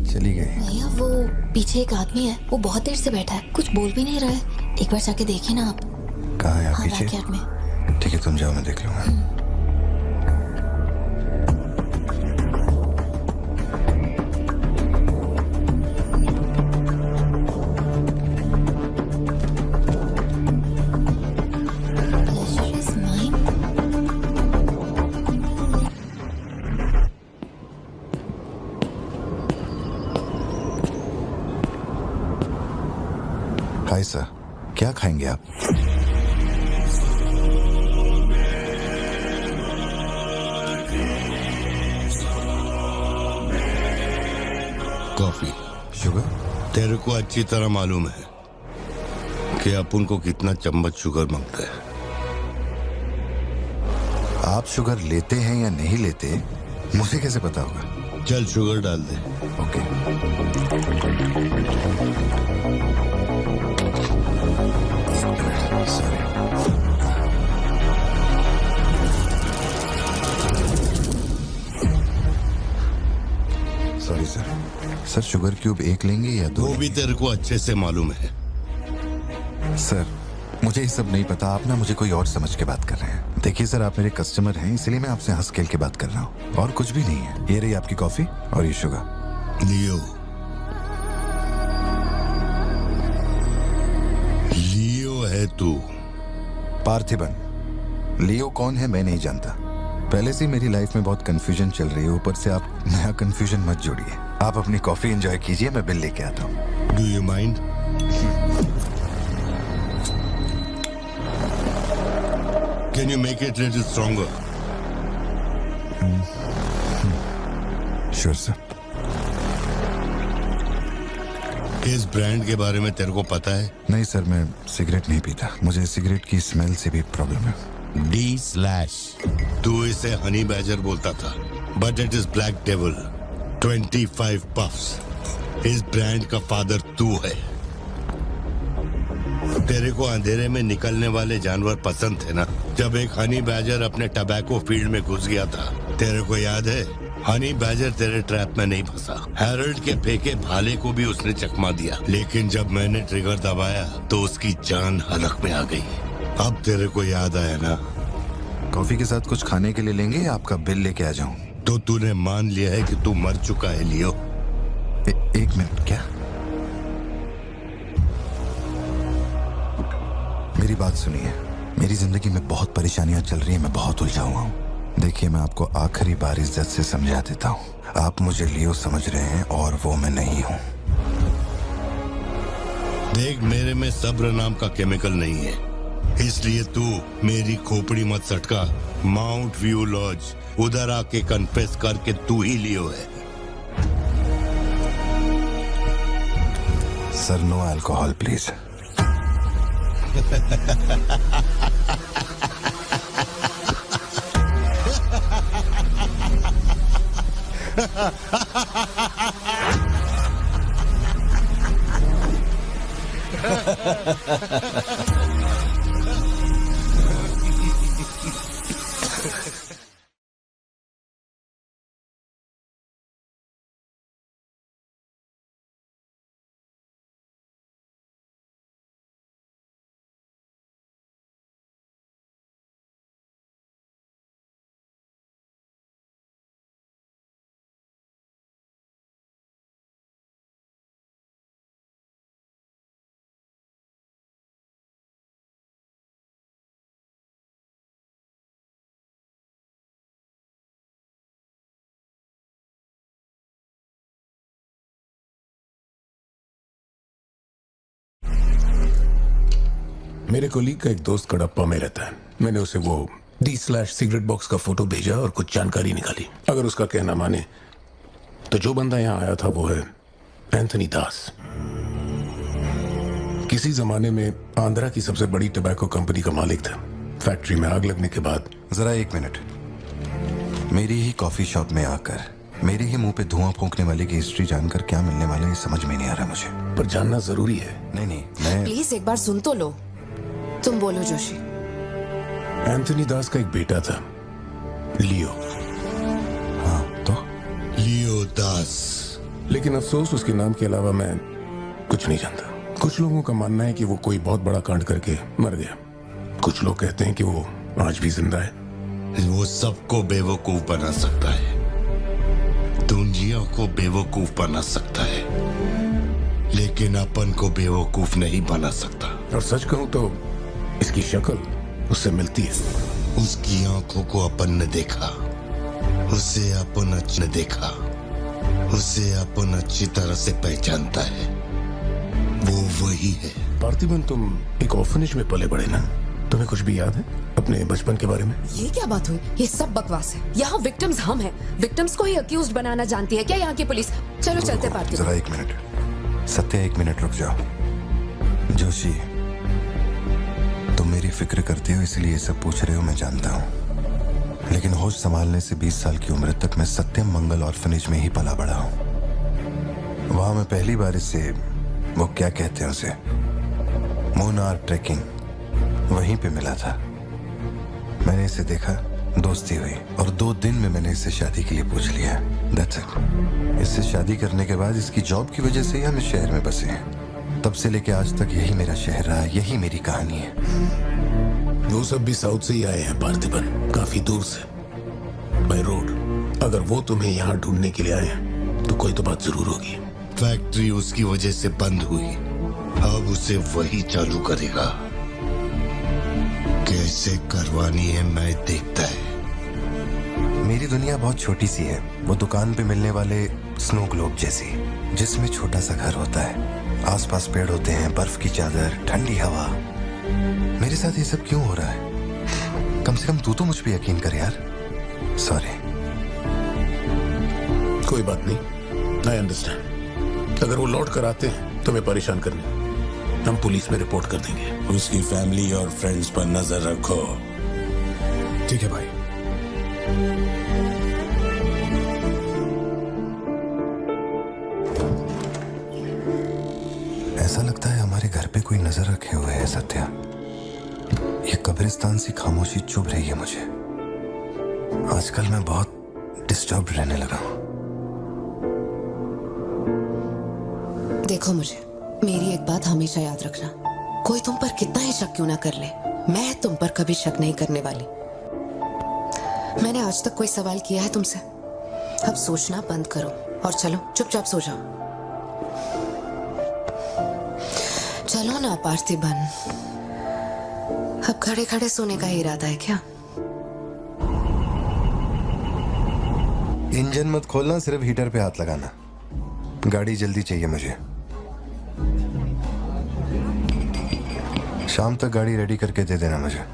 चली गई। भैया वो पीछे एक आदमी है, वो बहुत देर से बैठा है, कुछ बोल भी नहीं रहा है। एक बार जाके देखिए ना आप। कहाँ है आप? हाँ, पीछे? बैकयार्ड में। ठीक है, तुम जाओ, मैं देख लूंगा। Pleasure is mine. Hi sir, क्या खाएंगे आप? कॉफी। शुगर? तेरे को अच्छी तरह मालूम है कि अपन को कितना चम्मच शुगर मांगता है। आप शुगर लेते हैं या नहीं लेते, मुझे कैसे पता होगा? चल शुगर डाल दे। Okay. Sorry. Sorry sir. Sir sugar cube एक लेंगे या दो? वो भी तेरे को अच्छे से मालूम है। सर मुझे ये सब नहीं पता, आप ना मुझे कोई और समझ के बात कर रहे हैं। देखिए सर, आप मेरे कस्टमर हैं, इसलिए मैं आपसे हंस खेल के बात कर रहा हूँ, और कुछ भी नहीं है। ये रही आपकी कॉफी और ये शुगर। लियो, लियो है तू। पार्थिबन। लियो कौन है मैं नहीं जानता। पहले से मेरी लाइफ में बहुत कंफ्यूजन चल रही है, ऊपर से आप नया कंफ्यूजन मत जोड़िए। आप अपनी कॉफी एंजॉय कीजिए, मैं बिल लेके आता हूँ। Do you mind? Can you make it little stronger? Sure sir. इस ब्रांड के बारे में तेरे को पता है? नहीं सर, मैं सिगरेट नहीं पीता, मुझे सिगरेट की स्मेल से भी प्रॉब्लम है। D/। तू इसे हनी बैजर बोलता था, but it is black devil. 25 puffs. इस ब्रांड का फादर तू है। तेरे को अंधेरे में निकलने वाले जानवर पसंद थे ना? जब एक हनी बैजर अपने टबैको फील्ड में घुस गया था, तेरे को याद है? हनी बैजर तेरे ट्रैप में नहीं फंसा। हैरोल्ड के फेंके भाले को भी उसने चकमा दिया, लेकिन जब मैंने ट्रिगर दबाया तो उसकी जान हलक में आ गई। अब तेरे को याद आया ना? कॉफी के साथ कुछ खाने के लिए लेंगे या आपका बिल लेके आ जाऊं? तो तूने मान लिया है कि तू मर चुका है लियो? एक मिनट, क्या? मेरी बात सुनिए। मेरी जिंदगी में बहुत परेशानियां चल रही हैं, मैं बहुत उलझा हुआ हूँ। देखिए, मैं आपको आखिरी बार इज्जत से समझा देता हूँ। आप मुझे लियो समझ रहे हैं और वो मैं नहीं हूँ। देख, मेरे में सब्र नाम का केमिकल नहीं है, इसलिए तू मेरी खोपड़ी मत सटका। माउंट व्यू लॉज, उधर आके कन्फेस करके तू ही लियो है। Sir, no alcohol please. मेरे कोलीग का एक दोस्त कडप्पा में रहता है। मैंने उसे वो D/सिगरेट बॉक्स का फोटो भेजा और कुछ जानकारी निकाली। अगर उसका कहना माने तो जो बंदा यहाँ आया था वो है एंथनी दास। किसी जमाने में आंध्रा की सबसे बड़ी टबैको कंपनी का मालिक था। फैक्ट्री में आग लगने के बाद। जरा एक मिनट। मेरी ही कॉफी शॉप में आकर मेरे ही मुंह पे धुआं फूंकने वाले की हिस्ट्री जानकर क्या मिलने वाला है, समझ में नहीं आ रहा मुझे। पर जानना जरूरी है। नहीं, मैं प्लीज एक बार सुन तो लो। तुम बोलो जोशी। एंथनी दास का एक बेटा था, लियो। हाँ, तो लियो दास। लेकिन अफसोस, उसके नाम के अलावा मैं कुछ नहीं जानता। कुछ लोगों का मानना है कि वो कोई बहुत बड़ा कांड करके मर गया। कुछ लोग कहते हैं कि वो आज भी जिंदा है। वो सबको बेवकूफ बना सकता है, दुनिया को बेवकूफ बना सकता है, लेकिन अपन को बेवकूफ नहीं बना सकता। और सच कहूं तो इसकी शक्ल उससे मिलती है। उसकी आंखों को अपन ने देखा, उसे अपन अच्छे ने देखा, उसे अपन अच्छी तरह से पहचानता है। वो वही है। पार्थिबन, तुम एक ऑर्फनेज में पले बड़े ना? तुम्हें कुछ भी याद है अपने बचपन के बारे में? ये क्या बात हुई? ये सब बकवास है। यहाँ विक्टिम्स हम हैं। विक्टिम्स को ही अक्यूज्ड बनाना जानती है क्या यहाँ की पुलिस? चलो चलते पार्थिबन। जरा एक मिनट सत्या, एक मिनट रुक जाओ। जोशी, तुम मेरी फिक्र करते हो इसलिए ये सब पूछ रहे हो, मैं जानता हूँ। लेकिन होश संभालने से 20 साल की उम्र तक मैं सत्यम मंगल ऑर्फनेज में ही पला बड़ा हूँ। वहां मैं पहली बार इससे, वो क्या कहते हैं उसे, मोनार ट्रेकिंग, वहीं पे मिला था। मैंने इसे देखा, दोस्ती हुई और 2 दिन में मैंने इससे शादी के लिए पूछ लिया। That's it। इससे शादी करने के बाद इसकी जॉब की वजह से ही हम इस शहर में बसे हैं। तब से लेके आज तक यही मेरा शहर रहा, यही मेरी कहानी है। वो सब भी साउथ से ही आए हैं पार्थिबन, काफी दूर से, बाय रोड। अगर वो तुम्हें यहाँ ढूंढने के लिए आए हैं तो कोई तो बात जरूर होगी। फैक्ट्री उसकी वजह से बंद हुई, अब उसे वही चालू करेगा। कैसे करवानी है मैं देखता है। मेरी दुनिया बहुत छोटी सी है, वो दुकान पे मिलने वाले स्नो ग्लोब जैसी, जिसमें छोटा सा घर होता है, आसपास पेड़ होते हैं, बर्फ की चादर, ठंडी हवा। मेरे साथ ये सब क्यों हो रहा है? कम से कम तू तो मुझ पे यकीन कर यार। सॉरी। कोई बात नहीं, आई अंडरस्टैंड। अगर वो लौट कर आते हैं तुम्हें परेशान करने, हम पुलिस में रिपोर्ट कर देंगे। उसकी फैमिली और फ्रेंड्स पर नजर रखो। ठीक है भाई। ऐसा लगता है हमारे घर पे कोई नजर रखे हुए है सत्या। ये कब्रिस्तान सी खामोशी चुभ रही है मुझे। आजकल मैं बहुत डिस्टर्ब रहने लगा हूं। देखो मुझे, मेरी एक बात हमेशा याद रखना, कोई तुम पर कितना ही शक क्यों ना कर ले, मैं तुम पर कभी शक नहीं करने वाली। मैंने आज तक कोई सवाल किया है तुमसे? अब सोचना बंद करो और चलो चुपचाप सो जाओ। चलो ना पार्थिबन, अब खड़े खड़े सोने का ही इरादा है क्या? इंजन मत खोलना, सिर्फ हीटर पे हाथ लगाना। गाड़ी जल्दी चाहिए मुझे। शाम तक गाड़ी रेडी करके दे देना मुझे।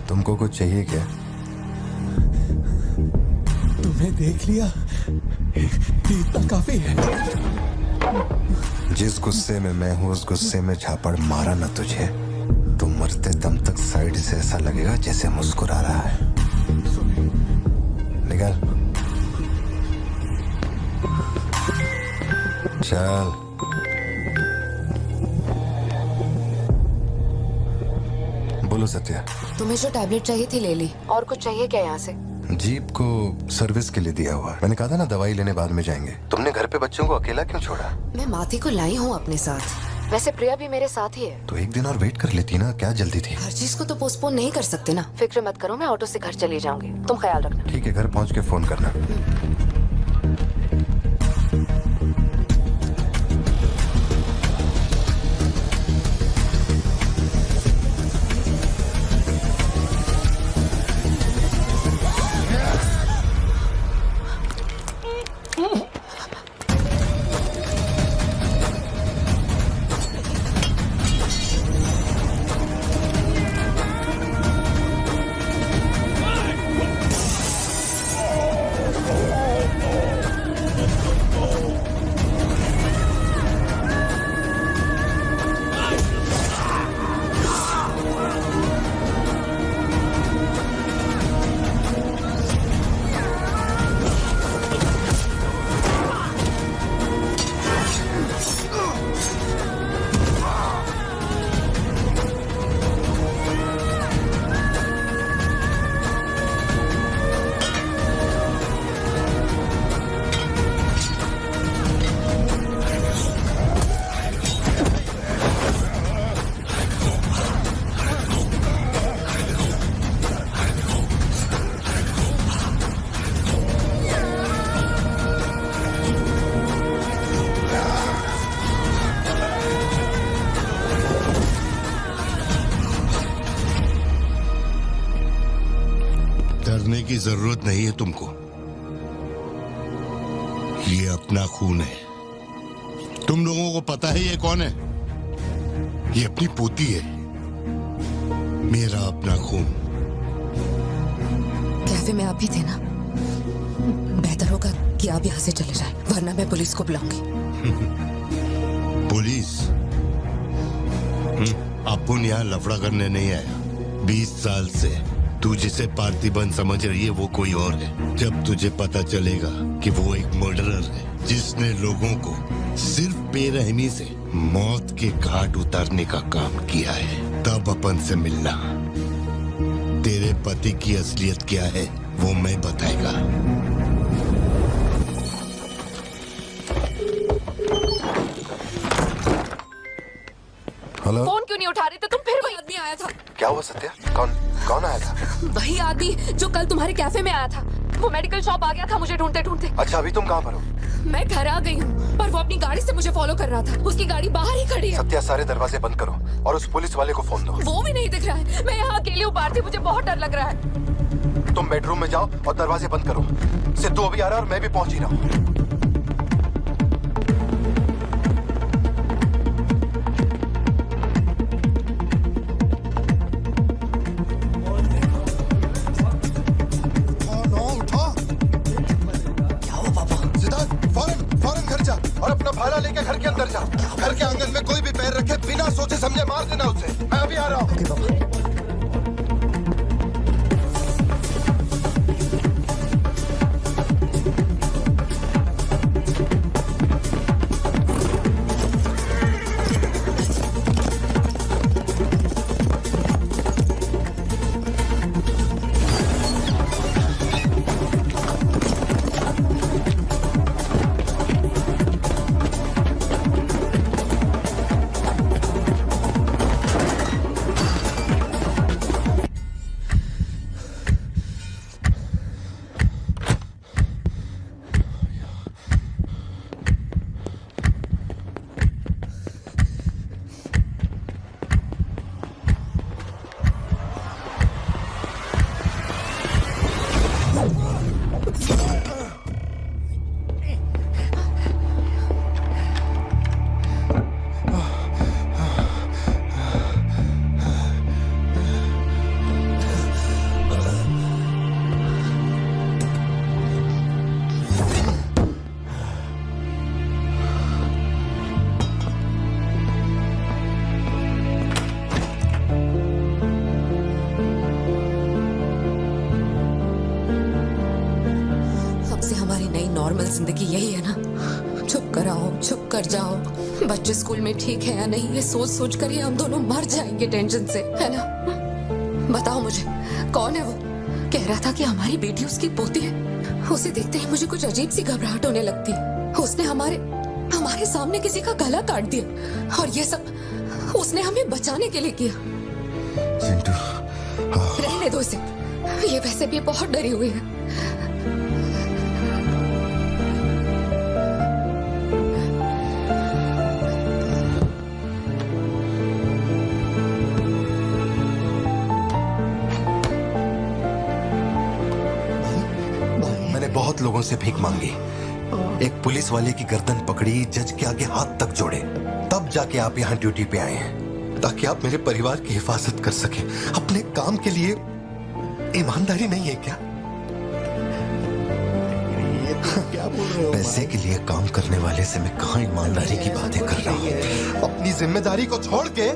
तुमको कुछ चाहिए क्या? तुम्हें देख लिया, इतना काफी है। जिस गुस्से में मैं हूं उस गुस्से में झापड़ मारा ना तुझे तो मरते दम तक साइड से ऐसा लगेगा जैसे मुस्कुरा रहा है। निकाल चल। बोलो सत्या। तुम्हें जो टैबलेट चाहिए थी ले ली, और कुछ चाहिए क्या यहाँ से? जीप को सर्विस के लिए दिया हुआ। मैंने कहा था ना दवाई लेने बाद में जाएंगे। तुमने घर पे बच्चों को अकेला क्यों छोड़ा? मैं माथी को लाई हूँ अपने साथ, वैसे प्रिया भी मेरे साथ ही है। तो एक दिन और वेट कर लेती ना, क्या जल्दी थी? हर चीज को तो पोस्टपोन नहीं कर सकते ना। फिक्र मत करो, मैं ऑटो से घर चली जाऊंगी, तुम ख्याल रखना। ठीक है, घर पहुँच के फोन करना। डरने की जरूरत नहीं है तुमको। ये अपना खून है। तुम लोगों को पता है ये कौन है? ये अपनी पोती है, मेरा अपना खून। कैफे में आप भी थे ना? बेहतर होगा कि आप यहाँ से चले जाएं, वरना मैं पुलिस को बुलाऊंगी। पुलिस? अपुन यहाँ लफड़ा करने नहीं आया। 20 साल से तू जिसे पार्थिबन समझ रही है वो कोई और है। जब तुझे पता चलेगा कि वो एक मर्डरर है जिसने लोगों को सिर्फ बेरहमी से मौत के घाट उतारने का काम किया है, तब अपन से मिलना। तेरे पति की असलियत क्या है वो मैं बताएगा। हेलो। फोन क्यों नहीं उठा रहे थे तुम? फिर वही आदमी आया था। क्या हुआ सत्या? कौन आया था? वही आदमी जो कल तुम्हारे कैफे में आया था। वो मेडिकल शॉप आ गया था मुझे ढूंढते ढूंढते। अच्छा, अभी तुम कहाँ पर हो? मैं घर आ गई हूँ, पर वो अपनी गाड़ी से मुझे फॉलो कर रहा था। उसकी गाड़ी बाहर ही खड़ी है। सत्या, सारे दरवाजे बंद करो और उस पुलिस वाले को फोन दो। वो भी नहीं दिख रहा है। मैं यहाँ अकेली हूँ पार्थी, मुझे बहुत डर लग रहा है। तुम बेडरूम में जाओ और दरवाजे बंद करो। सिद्धू अभी आ रहा है और मैं भी पहुंच ही रहा हूँ। समझे, मार देना उसे। मैं अभी आ रहा हूँ। नॉर्मल जिंदगी यही है ना, चुप कर आओ, चुप कर जाओ, बच्चे स्कूल में ठीक है या नहीं ये सोच सोच कर ही हम दोनों मर जाएंगे टेंशन से, है ना। बताओ मुझे कौन है वो, कह रहा था कि हमारी बेटी उसकी पोती है। उसे देखते ही मुझे कुछ अजीब सी घबराहट होने लगती है। उसने हमारे सामने किसी का गला काट दिया और ये सब उसने हमें बचाने के लिए किया। चिंटू, रहने दो इसे, ये वैसे भी बहुत डरी हुई है। मैंने बहुत लोगों से भीख मांगी, एक पुलिस वाले की गर्दन पकड़ी, जज के आगे हाथ तक जोड़े, तब जाके आप यहाँ ड्यूटी पे आए हैं ताकि आप मेरे परिवार की हिफाजत कर सके। अपने काम के लिए ईमानदारी नहीं है क्या? क्या बोल रहे हो? पैसे के लिए काम करने वाले से मैं कहाँ ईमानदारी की बातें कर रहा हूँ। अपनी जिम्मेदारी को छोड़ के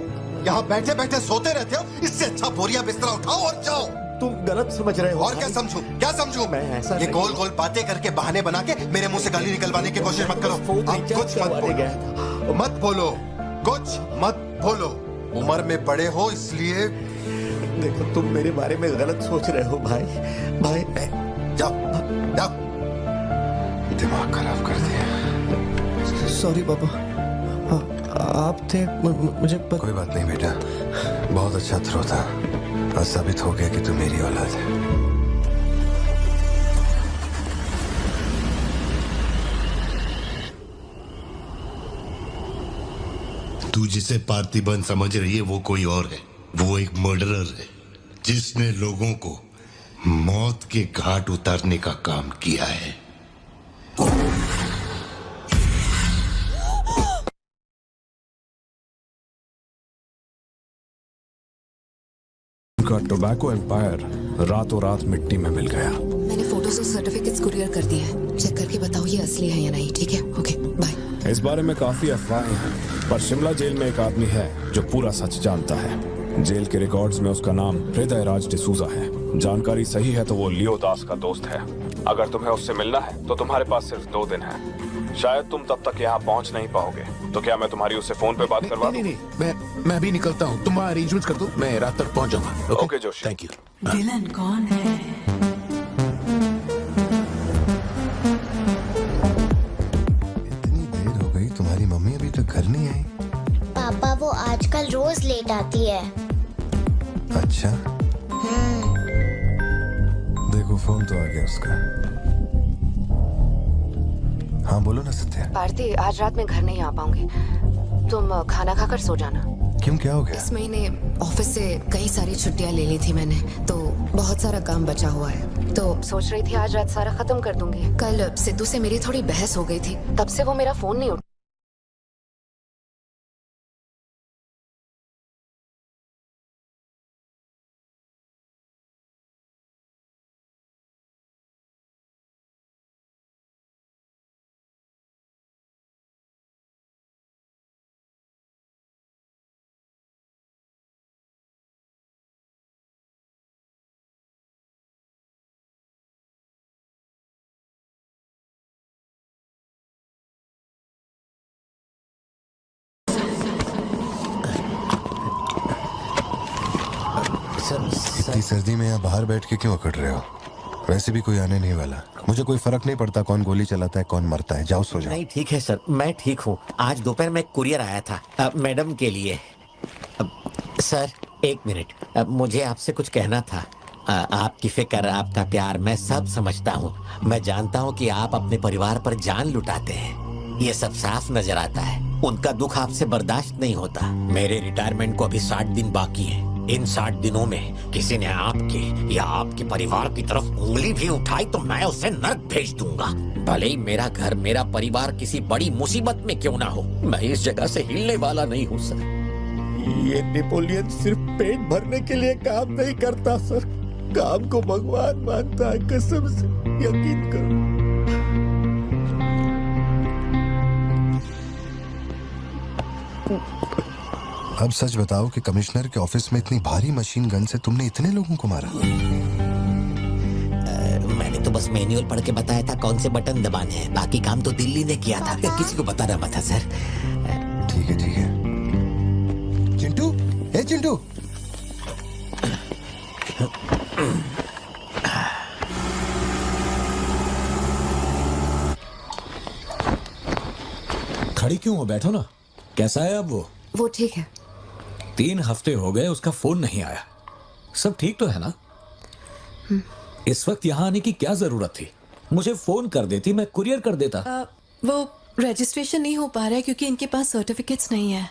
यहाँ बैठे बैठे सोते रहते हो, इससे अच्छा बोरिया बिस्तरा उठाओ और जाओ। तुम गलत समझ रहे हो। और क्या समझूं? क्या समझूं? मैं ऐसा ये गोल गोल बातें करके बहाने बना के मेरे मुंह से गाली निकलवाने की कोशिश मत करो। आप कुछ मत बोलो, मत बोलो, कुछ मत बोलो। उम्र में बड़े हो इसलिए। देखो तुम मेरे बारे में गलत सोच रहे हो भाई। जाओ जाओ, दिमाग खराब कर दिया। सॉरी पापा, आप थे मुझे कोई बात नहीं बेटा, बहुत अच्छा थ्रो था, आज साबित हो गया कि तू मेरी औलाद है। तू जिसे पार्थिबन समझ रही है वो कोई और है। वो एक मर्डरर है जिसने लोगों को मौत के घाट उतारने का काम किया है। का टोबैको एम्पायर रातों रात मिट्टी में मिल गया। मैंने फोटोज और सर्टिफिकेट्स कुरियर कर दिए हैं, चेक करके बताओ ये असली है या नहीं। ठीक है, ओके बाय। इस बारे में काफी अफवाहें हैं, पर शिमला जेल में एक आदमी है जो पूरा सच जानता है। जेल के रिकॉर्ड्स में उसका नाम हृदय राज डिसूजा है। जानकारी सही है तो वो लियो दास का दोस्त है। अगर तुम्हें उससे मिलना है तो तुम्हारे पास सिर्फ 2 दिन है। शायद तुम तब तक यहाँ पहुँच नहीं पाओगे, तो क्या मैं तुम्हारी उससे फोन पे बात करवा दूं? नहीं, मैं अभी निकलता हूँ। तुम अरेंजमेंट कर दो, मैं रात तक पहुँच जाऊंगा। Okay Joshi, thank you. Villain कौन है? इतनी देर हो गई, तुम्हारी मम्मी अभी तक घर नहीं आई? पापा वो आजकल रोज लेट आती है। अच्छा, देखो फोन तो आ गया उसका। हाँ बोलो ना सत्या। भारती, आज रात में घर नहीं आ पाऊंगी, तुम खाना खाकर सो जाना। क्यों, क्या हो गया? इस महीने ऑफिस से कई सारी छुट्टियां ले ली थी मैंने, तो बहुत सारा काम बचा हुआ है, तो सोच रही थी आज रात सारा खत्म कर दूंगी। कल सिद्धू से मेरी थोड़ी बहस हो गई थी, तब से वो मेरा फोन नहीं उठा। सर्दी में यहाँ बाहर बैठ के क्यों अकड़ रहे हो? वैसे भी कोई आने नहीं वाला। मुझे कोई फर्क नहीं पड़ता कौन गोली चलाता है कौन मरता है। जाओ सो जाओ। नहीं ठीक है सर, मैं ठीक हूँ। आज दोपहर में कुरियर आया था मैडम के लिए। सर एक मिनट, मुझे आपसे कुछ कहना था। आपकी फिक्र, आपका प्यार मैं सब समझता हूँ। मैं जानता हूँ कि आप अपने परिवार पर जान लुटाते हैं, ये सब साफ नजर आता है। उनका दुख आपसे बर्दाश्त नहीं होता। मेरे रिटायरमेंट को अभी 60 दिन बाकी है। इन 60 दिनों में किसी ने आपके या आपके परिवार की तरफ उंगली भी उठाई तो मैं उसे नर्क भेज दूंगा। भले ही मेरा घर, मेरा परिवार किसी बड़ी मुसीबत में क्यों ना हो, मैं इस जगह से हिलने वाला नहीं हूँ सर। ये नेपोलियन सिर्फ पेट भरने के लिए काम नहीं करता सर, काम को भगवान मानता है। कसम से यकीन करो। अब सच बताओ कि कमिश्नर के ऑफिस में इतनी भारी मशीन गन से तुमने इतने लोगों को मारा? मैंने तो बस मैन्युअल पढ़ के बताया था कौन से बटन दबाने हैं, बाकी काम तो दिल्ली ने किया था। किसी को बताना मत था सर। ठीक है ठीक है। चिंटू, ए चिंटू, खड़ी क्यों हो? बैठो ना। कैसा है अब वो ठीक है। 3 हफ्ते हो गए, उसका फोन नहीं आया। सब ठीक तो है ना? इस वक्त यहाँ आने की क्या जरूरत थी? मुझे फोन कर देती, मैं कुरियर कर देता। वो रजिस्ट्रेशन नहीं हो पा रहा है क्योंकि इनके पास सर्टिफिकेट्स नहीं है,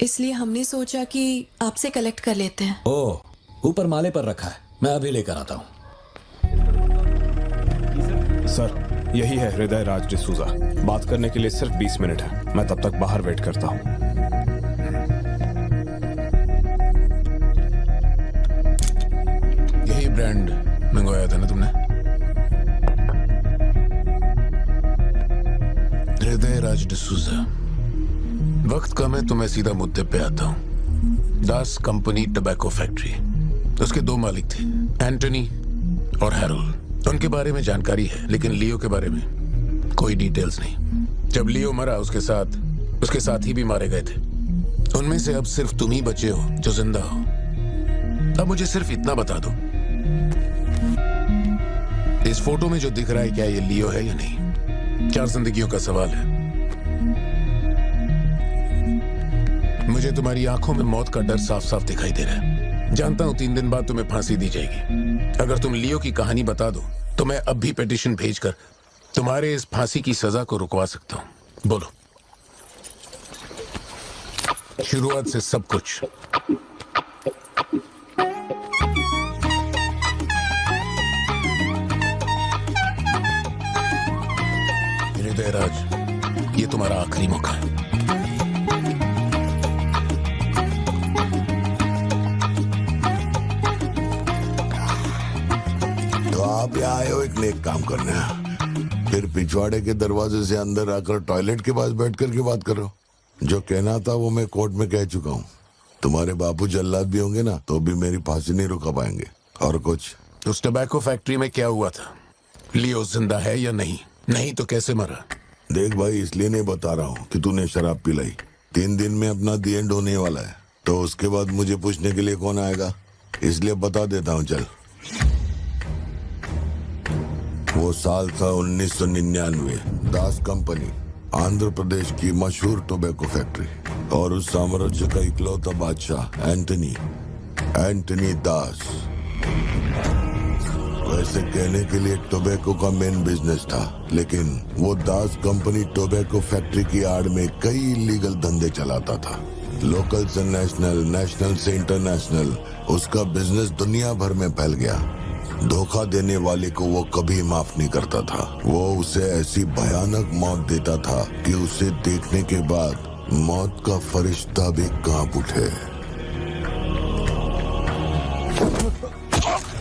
इसलिए हमने सोचा कि आपसे कलेक्ट कर लेते हैं। ओह, ऊपर माले पर रखा है, मैं अभी लेकर आता हूँ। सर यही है हृदय राज डिसूजा। बात करने के लिए सिर्फ 20 मिनट है। मैं तब तक बाहर वेट करता हूँ। यही ब्रांड मंगवाया था ना तुमने? हृदय राज डिसूजा। वक्त कम है तो मैं सीधा मुद्दे पे आता हूँ। दास कंपनी टबैको फैक्ट्री, उसके 2 मालिक थे, एंटनी और हैरोल्ड। उनके बारे में जानकारी है, लेकिन लियो के बारे में कोई डिटेल्स नहीं। जब लियो मरा उसके साथी भी मारे गए थे। उनमें से अब सिर्फ तुम ही बचे हो जो जिंदा हो। अब मुझे सिर्फ इतना बता दो, इस फोटो में जो दिख रहा है क्या ये लियो है या नहीं? 4 जिंदगियों का सवाल है। मुझे तुम्हारी आंखों में मौत का डर साफ साफ दिखाई दे रहा है। जानता हूं 3 दिन बाद तुम्हें फांसी दी जाएगी। अगर तुम लियो की कहानी बता दो तो मैं अब भी पिटीशन भेजकर तुम्हारे इस फांसी की सजा को रुकवा सकता हूं। बोलो। शुरुआत से सब कुछ। हृदय राज, ये तुम्हारा आखिरी मौका है। तो आप यहाँ आए हो एक नेक काम करने, फिर पिछवाड़े के दरवाजे से अंदर आकर टॉयलेट के पास बैठ कर के बात कर रहे हो। जो कहना था वो मैं कोर्ट में कह चुका हूँ। तुम्हारे बापू जल्लाद भी होंगे ना तो भी मेरी फांसी नहीं रुका पाएंगे। और कुछ? उस टबैको फैक्ट्री में क्या हुआ था? लियो जिंदा है या नहीं? नहीं तो कैसे मरा? देख भाई, इसलिए नहीं बता रहा हूँ कि तूने शराब पिलाई। 3 दिन में अपना दी एंड होने वाला है, तो उसके बाद मुझे पूछने के लिए कौन आएगा, इसलिए बता देता हूँ। चल, वो साल था 1999। दास कंपनी, आंध्र प्रदेश की मशहूर टोबैको फैक्ट्री, और उस साम्राज्य का इकलौता बादशाह एंटनी दास। वैसे कहने के लिए टोबैको का मेन बिजनेस था, लेकिन वो दास कंपनी टोबैको फैक्ट्री की आड़ में कई इलीगल धंधे चलाता था। लोकल से नेशनल, नेशनल से इंटरनेशनल, उसका बिजनेस दुनिया भर में फैल गया। धोखा देने वाले को वो कभी माफ नहीं करता था। वो उसे ऐसी भयानक मौत देता था कि उसे देखने के बाद मौत का फरिश्ता भी कांप उठे।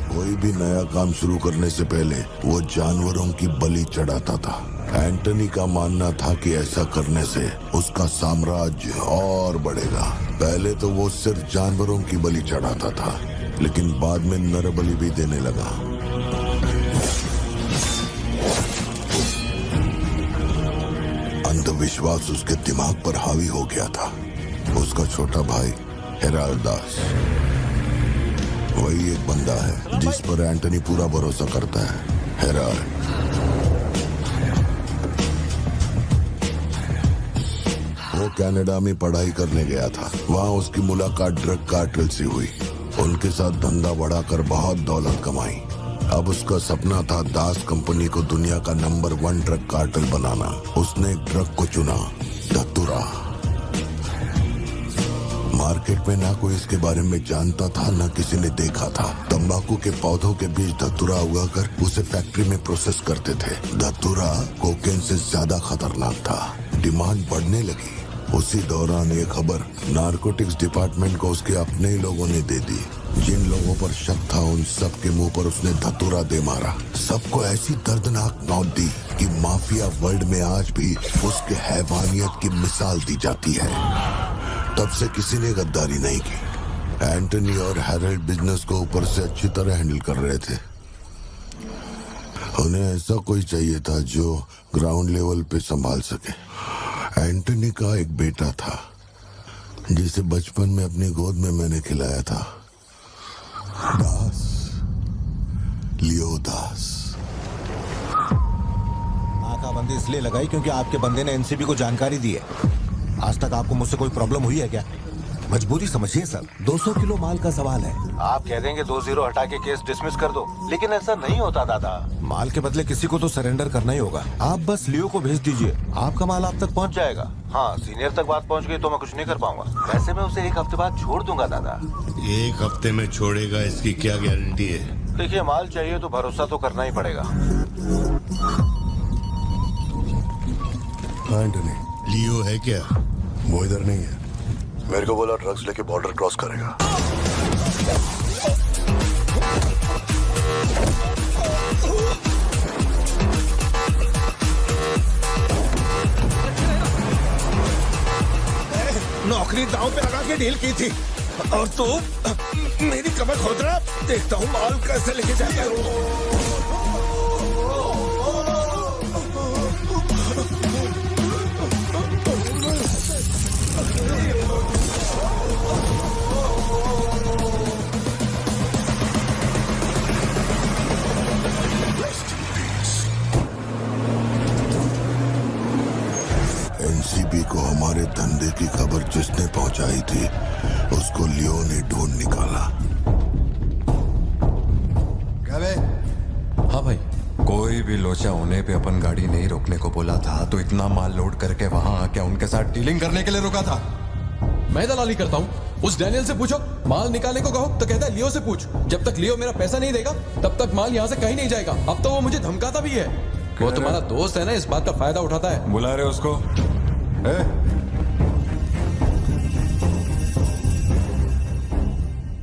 कोई भी नया काम शुरू करने से पहले वो जानवरों की बलि चढ़ाता था। एंटनी का मानना था कि ऐसा करने से उसका साम्राज्य और बढ़ेगा। पहले तो वो सिर्फ जानवरों की बलि चढ़ाता था, लेकिन बाद में नर बलि भी देने लगा। अंधविश्वास उसके दिमाग पर हावी हो गया था। उसका छोटा भाई हेराल्ड दास वही एक बंदा है जिस पर एंटनी पूरा भरोसा करता है, हेराल्ड। वो कनाडा में पढ़ाई करने गया था। वहाँ उसकी मुलाकात ड्रग कार्टेल से हुई। उनके साथ धंधा बढ़ाकर बहुत दौलत कमाई। अब उसका सपना था दास कंपनी को दुनिया का नंबर 1 ड्रग कार्टेल बनाना। उसने एक ड्रग को चुना, धतूरा। मार्केट में ना कोई इसके बारे में जानता था, ना किसी ने देखा था। तंबाकू के पौधों के बीच धतूरा उगाकर उसे फैक्ट्री में प्रोसेस करते थे। धतूरा कोकेन से ज्यादा खतरनाक था। डिमांड बढ़ने लगी। उसी दौरान ये खबर नारकोटिक्स डिपार्टमेंट को उसके अपने ही लोगों ने दे दी। जिन लोगों पर शक था उन सब के मुंह पर उसने धतूरा दे मारा। सबको ऐसी दर्दनाक मौत दी कि माफिया वर्ल्ड में आज भी उसके हैवानियत की मिसाल दी जाती है। तब से किसी ने गद्दारी नहीं की। एंटनी और हैरल्ड बिजनेस को ऊपर से अच्छी तरह हैंडल कर रहे थे। उन्हें ऐसा कोई चाहिए था जो ग्राउंड लेवल पे संभाल सके। एंटनी का एक बेटा था जिसे बचपन में अपनी गोद में मैंने खिलाया था, दास, लियो दास। नाकाबंदी इसलिए लगाई क्योंकि आपके बंदे ने एनसीबी को जानकारी दी है। आज तक आपको मुझसे कोई प्रॉब्लम हुई है क्या? मजबूरी समझिए सर, 200 किलो माल का सवाल है। आप कह देंगे 2-0 हटा के केस डिसमिस कर दो, लेकिन ऐसा नहीं होता दादा। माल के बदले किसी को तो सरेंडर करना ही होगा। आप बस लियो को भेज दीजिए, आपका माल आप तक पहुंच जाएगा। हाँ, सीनियर तक बात पहुंच गई तो मैं कुछ नहीं कर पाऊंगा। वैसे मैं उसे 1 हफ्ते बाद छोड़ दूंगा दादा। 1 हफ्ते में छोड़ेगा, इसकी क्या गारंटी है? देखिए, माल चाहिए तो भरोसा तो करना ही पड़ेगा। एंटनी, लियो है क्या? वो इधर नहीं है। मेरे को बोला ड्रग्स लेके बॉर्डर क्रॉस करेगा। नौकरी दांव पे लगा के डील की थी और तू मेरी कमर खोद रहा। देखता हूँ माल कैसे लेके जाता है। एनसीबी को हमारे धंधे की खबर जिसने पहुंचाई थी उसको लियो ने ढूंढ निकाला। क्या बे? हाँ भाई, कोई भी लोचा होने पे अपन गाड़ी नहीं रोकने को बोला था तो इतना माल लोड करके वहां आके उनके साथ डीलिंग करने के लिए रुका था। मैं दलाली करता हूँ? उस डैनियल से पूछो। माल निकालने को कहो तो कहता है लियो से पूछ। जब तक लियो मेरा पैसा नहीं देगा तब तक माल यहाँ से कहीं नहीं जाएगा। अब तो वो मुझे धमकाता भी है। वो तुम्हारा दोस्त है ना, इस बात का फायदा उठाता है। बुला रहे उसको?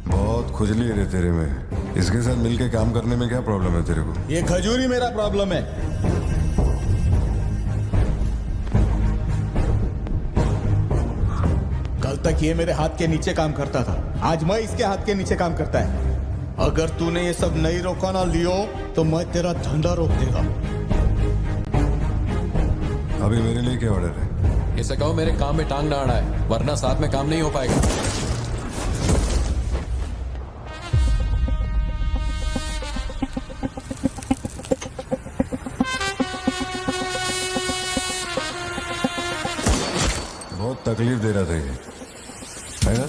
बहुत खुजली है रे तेरे में। इसके साथ मिलके काम करने में क्या प्रॉब्लम है तेरे को? ये खजूरी मेरा प्रॉब्लम है। कल तक ये मेरे हाथ के नीचे काम करता था, आज मैं इसके हाथ के नीचे काम करता है। अगर तूने ये सब नहीं रोका ना लियो तो मैं तेरा धंधा रोक देगा। अभी मेरे लिए क्या ऑर्डर है? इसे कहो मेरे काम में टांग ना अड़ा है, वरना साथ में काम नहीं हो पाएगा। बहुत तकलीफ दे रहा था ये, है ना?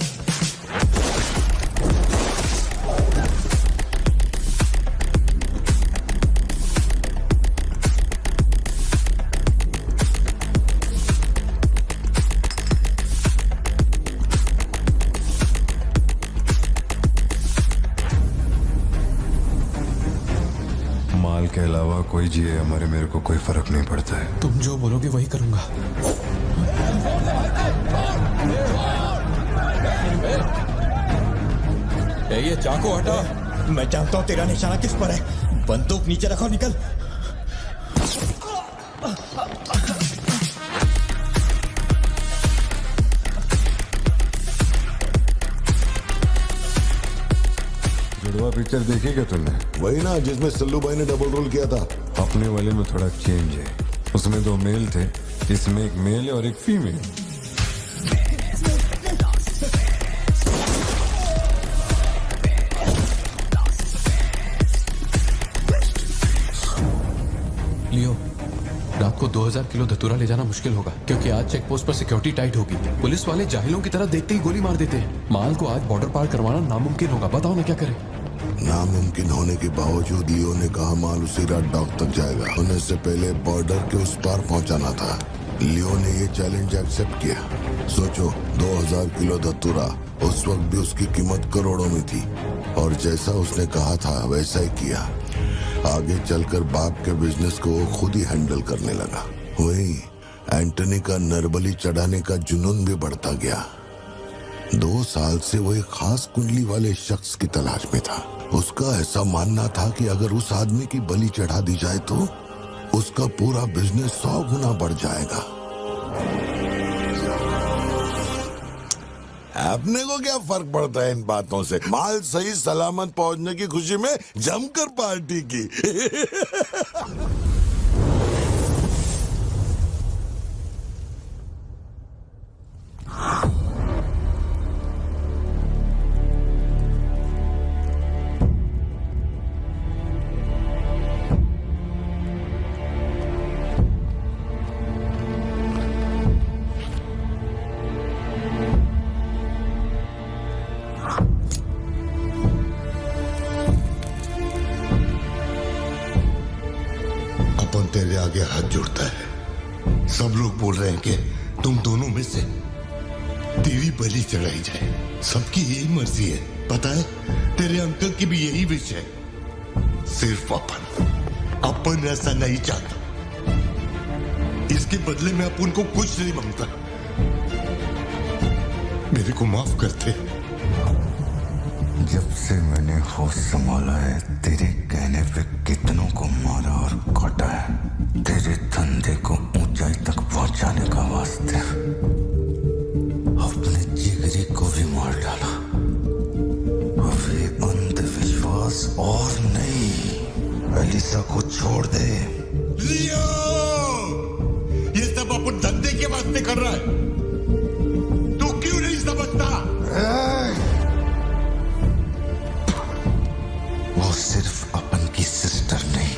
माल के अलावा कोई जिए हमारे, मेरे को कोई फर्क नहीं पड़ता है। तुम जो बोलोगे वही करूंगा। ये चाकू हटा। मैं जानता हूँ तेरा निशाना किस पर है। बंदूक नीचे रखो, निकल। जुड़वा पिक्चर देखी क्या तुमने? वही ना जिसमें सल्लू भाई ने डबल रोल किया था। अपने वाले में थोड़ा चेंज है। उसमें 2 मेल थे, इसमें एक मेल है और एक फीमेल। 2000 किलो धतूरा ले जाना मुश्किल होगा, क्योंकि आज चेक पोस्ट पर सिक्योरिटी टाइट होगी। पुलिस वाले जाहिलों की तरह देखते ही गोली मार देते हैं। माल को आज बॉर्डर पार करवाना नामुमकिन होगा। बताओ ना क्या करें। नामुमकिन होने के बावजूद लियो ने कहा माल उसी रात डॉक तक जाएगा। होने से पहले बॉर्डर के उस पार पहुंचाना था। लियो ने ये चैलेंज एक्सेप्ट किया। सोचो 2000 किलो धतूरा, उस वक्त भी उसकी कीमत करोड़ों में थी, और जैसा उसने कहा था वैसा ही किया। आगे चलकर बाप के बिजनेस को वो खुद ही हैंडल करने लगा। वही एंटनी का नरबली चढ़ाने का जुनून भी बढ़ता गया। 2 साल से वो एक खास कुंडली वाले शख्स की तलाश में था। उसका ऐसा मानना था कि अगर उस आदमी की बलि चढ़ा दी जाए तो उसका पूरा बिजनेस 100 गुना बढ़ जाएगा। अपने को क्या फर्क पड़ता है इन बातों से? माल सही सलामत पहुंचने की खुशी में जमकर पार्टी की। तेरे आगे हाथ जोड़ता है। सब लोग बोल रहे हैं कि तुम दोनों में से तेरी बलि चढ़ाई जाए। सबकी यही मर्जी है, पता है? तेरे अंकल की भी यही विश है। सिर्फ अपन ऐसा नहीं चाहता। इसके बदले में अपन को कुछ नहीं मांगता। मेरे को माफ करते। जब से मैंने होश संभाला है, तेरे कहने पे कितनों को मारा और काटा है। तेरे धंधे को ऊंचाई तक पहुंचाने का वास्ते अपने जिगरी को भी मार डाला। अब ये अंधविश्वास और नहीं। एलिसा को छोड़ दे। लियो! ये सब अपन धंधे के वास्ते कर रहा है। तू क्यों नहीं समझता? वो सिर्फ अपन की सिस्टर नहीं,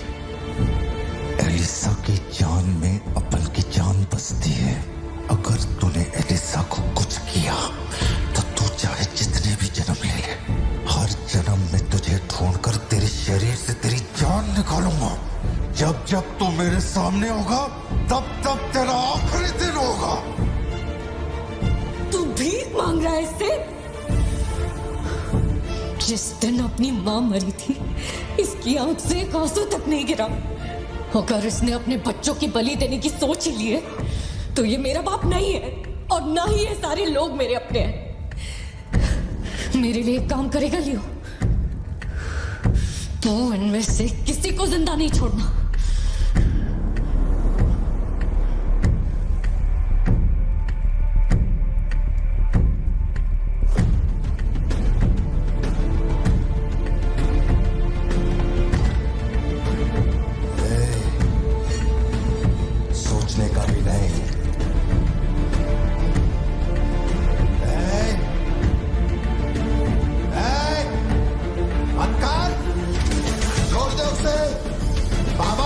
एलिसा की जान में अपन की जान बसती है। अगर तूने एलिसा को कुछ किया तो तू चाहे जितने भी जन्म ले ले, हर जन्म में तुझे ढूंढकर तेरे शरीर से तेरी जान निकालूंगा। जब जब तू मेरे सामने होगा तब तब तेरा आखिरी दिन होगा। तू भीख मांग रहा है इससे? जिस दिन अपनी माँ मरी थी, इसकी आंख से एक आंसू तक नहीं गिरा। अगर इसने अपने बच्चों की बलि देने की सोच ही ली है, तो ये मेरा बाप नहीं है, और ना ही ये सारे लोग मेरे अपने हैं। मेरे लिए एक काम करेगा लियो? तो इनमें से किसी को जिंदा नहीं छोड़ना। बाबा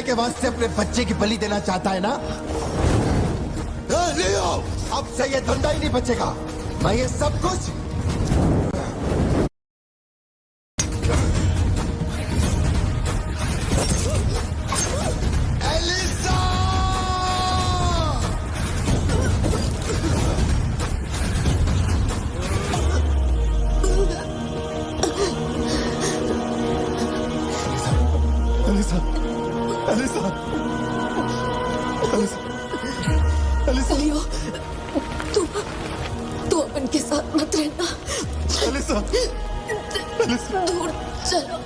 के वास्ते अपने बच्चे की बलि देना चाहता है ना? लियो, अब से ये धंधा ही नहीं बचेगा। मैं ये सब कुछ लियो, तू अपन के साथ मत रहना। दूर चलो।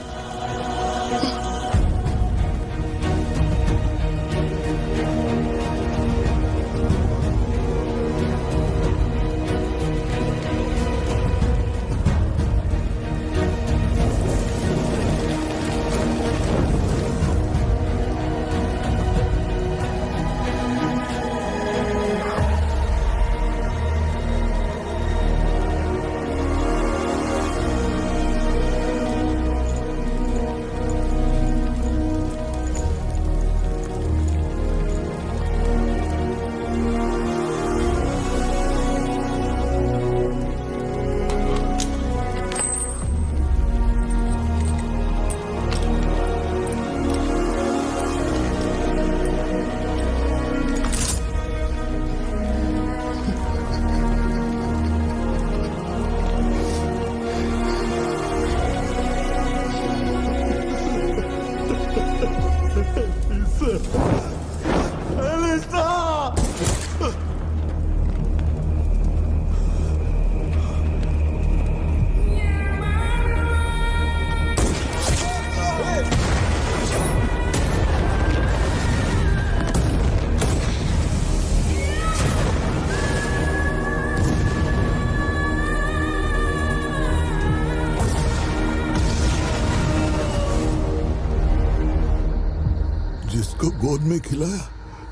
जिसको गोद में खिलाया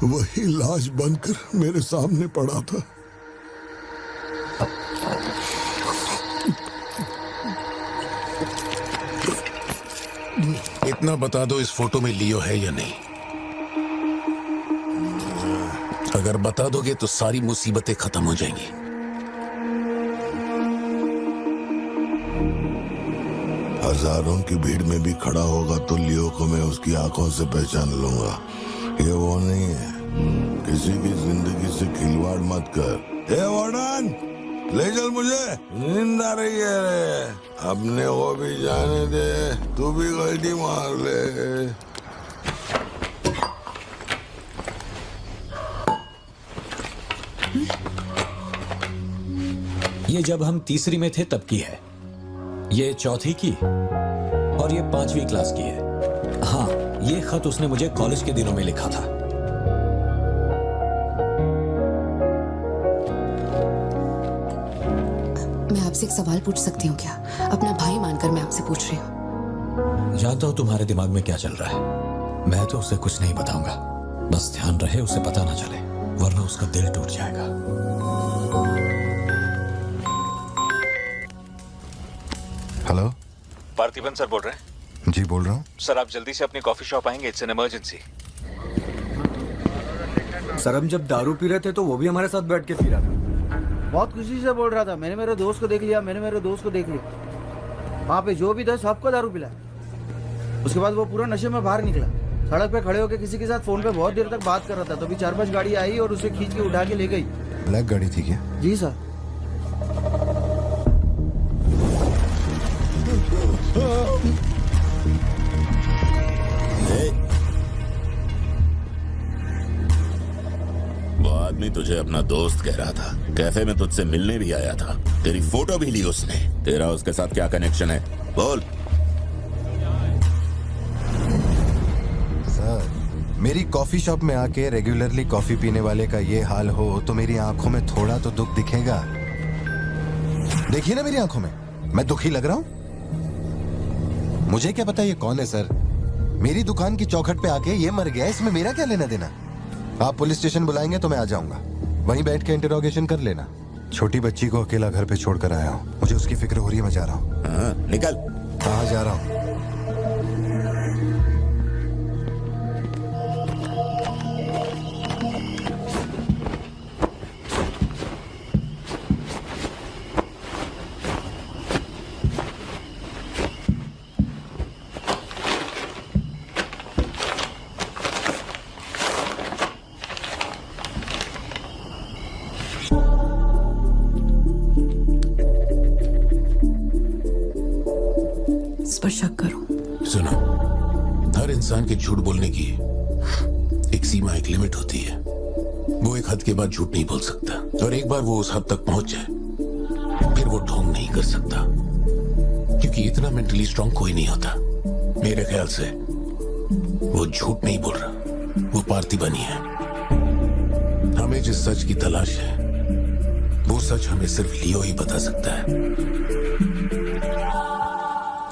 वही लाश बनकर मेरे सामने पड़ा था। इतना बता दो, इस फोटो में लियो है या नहीं? अगर बता दोगे तो सारी मुसीबतें खत्म हो जाएंगी। हजारों की भीड़ में भी खड़ा होगा तो लियो को मैं उसकी आंखों से पहचान लूंगा। ये वो नहीं है। किसी की जिंदगी से खिलवाड़ मत कर। ए वार्डन, ले चल मुझे, नींद आ रही है रे। अपने को भी जाने दे, तू भी गलती मार ले। ये जब हम तीसरी में थे तब की है, ये चौथी की और ये 5वीं क्लास की है। हाँ, ये खत उसने मुझे कॉलेज के दिनों में लिखा था। मैं आपसे एक सवाल पूछ सकती हूँ क्या? अपना भाई मानकर मैं आपसे पूछ रही हूँ। जानता हूँ तुम्हारे दिमाग में क्या चल रहा है। मैं तो उसे कुछ नहीं बताऊंगा। बस ध्यान रहे उसे पता ना चले, वरना उसका दिल टूट जाएगा। हेलो, पार्थिबन सर बोल रहे हैं? जी बोल रहा हूँ। सर आप जल्दी से अपनी कॉफी शॉप आएंगे, इट्स एन इमरजेंसी। सर हम जब दारू पी रहे थे तो वो भी हमारे साथ बैठ के पी रहा था। बहुत खुशी से बोल रहा था, मैंने मेरे दोस्त को देख लिया, मैंने मेरे दोस्त को देख लिया। वहाँ पे जो भी था सबको दारू पिलाया। उसके बाद वो पूरा नशे में बाहर निकला, सड़क पे खड़े होकर किसी के साथ फोन पे बहुत देर तक बात कर रहा था। तो अभी 4-5 गाड़ी आई और उसे खींच के उठा के ले गई। ब्लैक गाड़ी थी क्या? जी सर। वो आदमी तुझे अपना दोस्त कह रहा था, कैफे में तुझसे मिलने भी आया था, तेरी फोटो भी ली उसने। तेरा उसके साथ क्या कनेक्शन है, बोल। सर, मेरी कॉफी शॉप में आके रेगुलरली कॉफी पीने वाले का ये हाल हो तो मेरी आंखों में थोड़ा तो दुख दिखेगा। देखिए ना मेरी आंखों में, मैं दुखी लग रहा हूं? मुझे क्या पता ये कौन है सर? मेरी दुकान की चौखट पे आके ये मर गया, इसमें मेरा क्या लेना देना? आप पुलिस स्टेशन बुलाएंगे तो मैं आ जाऊंगा, वहीं बैठ के इंटरोगेशन कर लेना। छोटी बच्ची को अकेला घर पे छोड़कर आया हूँ, मुझे उसकी फिक्र हो रही है, मैं जा रहा हूँ। निकल। कहाँ जा रहा हूँ? इस पर शक करूं। सुनो, हर इंसान के झूठ बोलने की एक सीमा, एक लिमिट होती है। वो एक हद के बाद झूठ नहीं बोल सकता, और एक बार वो उस हद तक पहुंच जाए फिर वो ढोंग नहीं कर सकता, क्योंकि इतना मेंटली स्ट्रांग कोई नहीं होता। मेरे ख्याल से वो झूठ नहीं बोल रहा, वो पार्थिबनी है। हमें जिस सच की तलाश है वो सच हमें सिर्फ लियो ही बता सकता है।